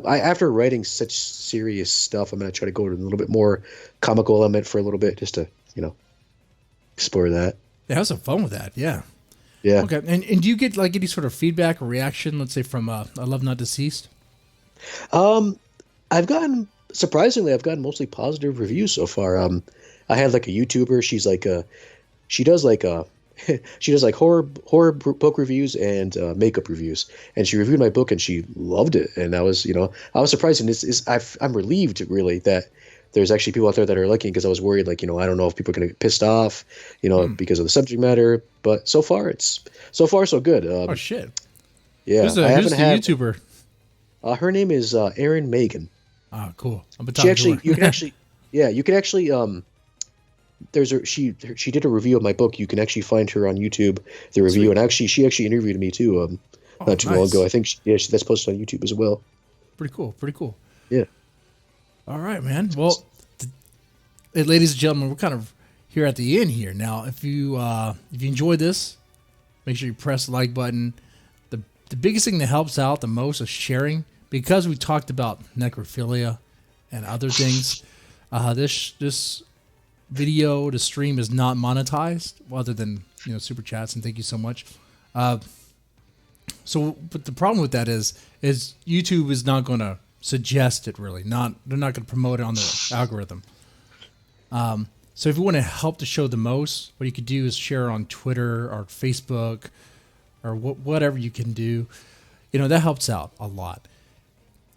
after writing such serious stuff, I'm gonna try to go to a little bit more comical element for a little bit, just to explore that. Yeah, have some fun with that. Yeah. Yeah. Okay. And do you get like any sort of feedback or reaction? Let's say from I Love Not Deceased. I've gotten surprisingly, I've gotten mostly positive reviews so far. I had like a YouTuber. She does like she does like book reviews and makeup reviews, and she reviewed my book and she loved it. And I was surprised, and I'm relieved really that there's actually people out there that are liking, because I was worried like I don't know if people are gonna get pissed off because of the subject matter. But so far so good. Oh shit! Yeah, Who's I the haven't had. YouTuber? Her name is Erin Megan. Ah, cool. I'm She actually, you can actually, yeah, you can actually, she did a review of my book. You can actually find her on YouTube, the review, Sweet. and she actually interviewed me too, not too long nice. ago. I think, that's posted on YouTube as well. Pretty cool. Pretty cool. Yeah. All right, man. Well, ladies and gentlemen, we're kind of here at the end here. Now, if you enjoyed this, make sure you press the like button. The biggest thing that helps out the most is sharing, because we talked about necrophilia and other things. This video, the stream is not monetized, other than super chats, and thank you so much. So, but the problem with that is YouTube is not going to suggest it really. They're not going to promote it on the algorithm. So if you want to help the show the most, what you could do is share on Twitter or Facebook or whatever you can do. That helps out a lot.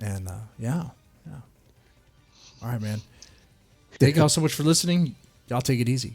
And yeah. All right, man. Thank y'all so much for listening. Y'all take it easy.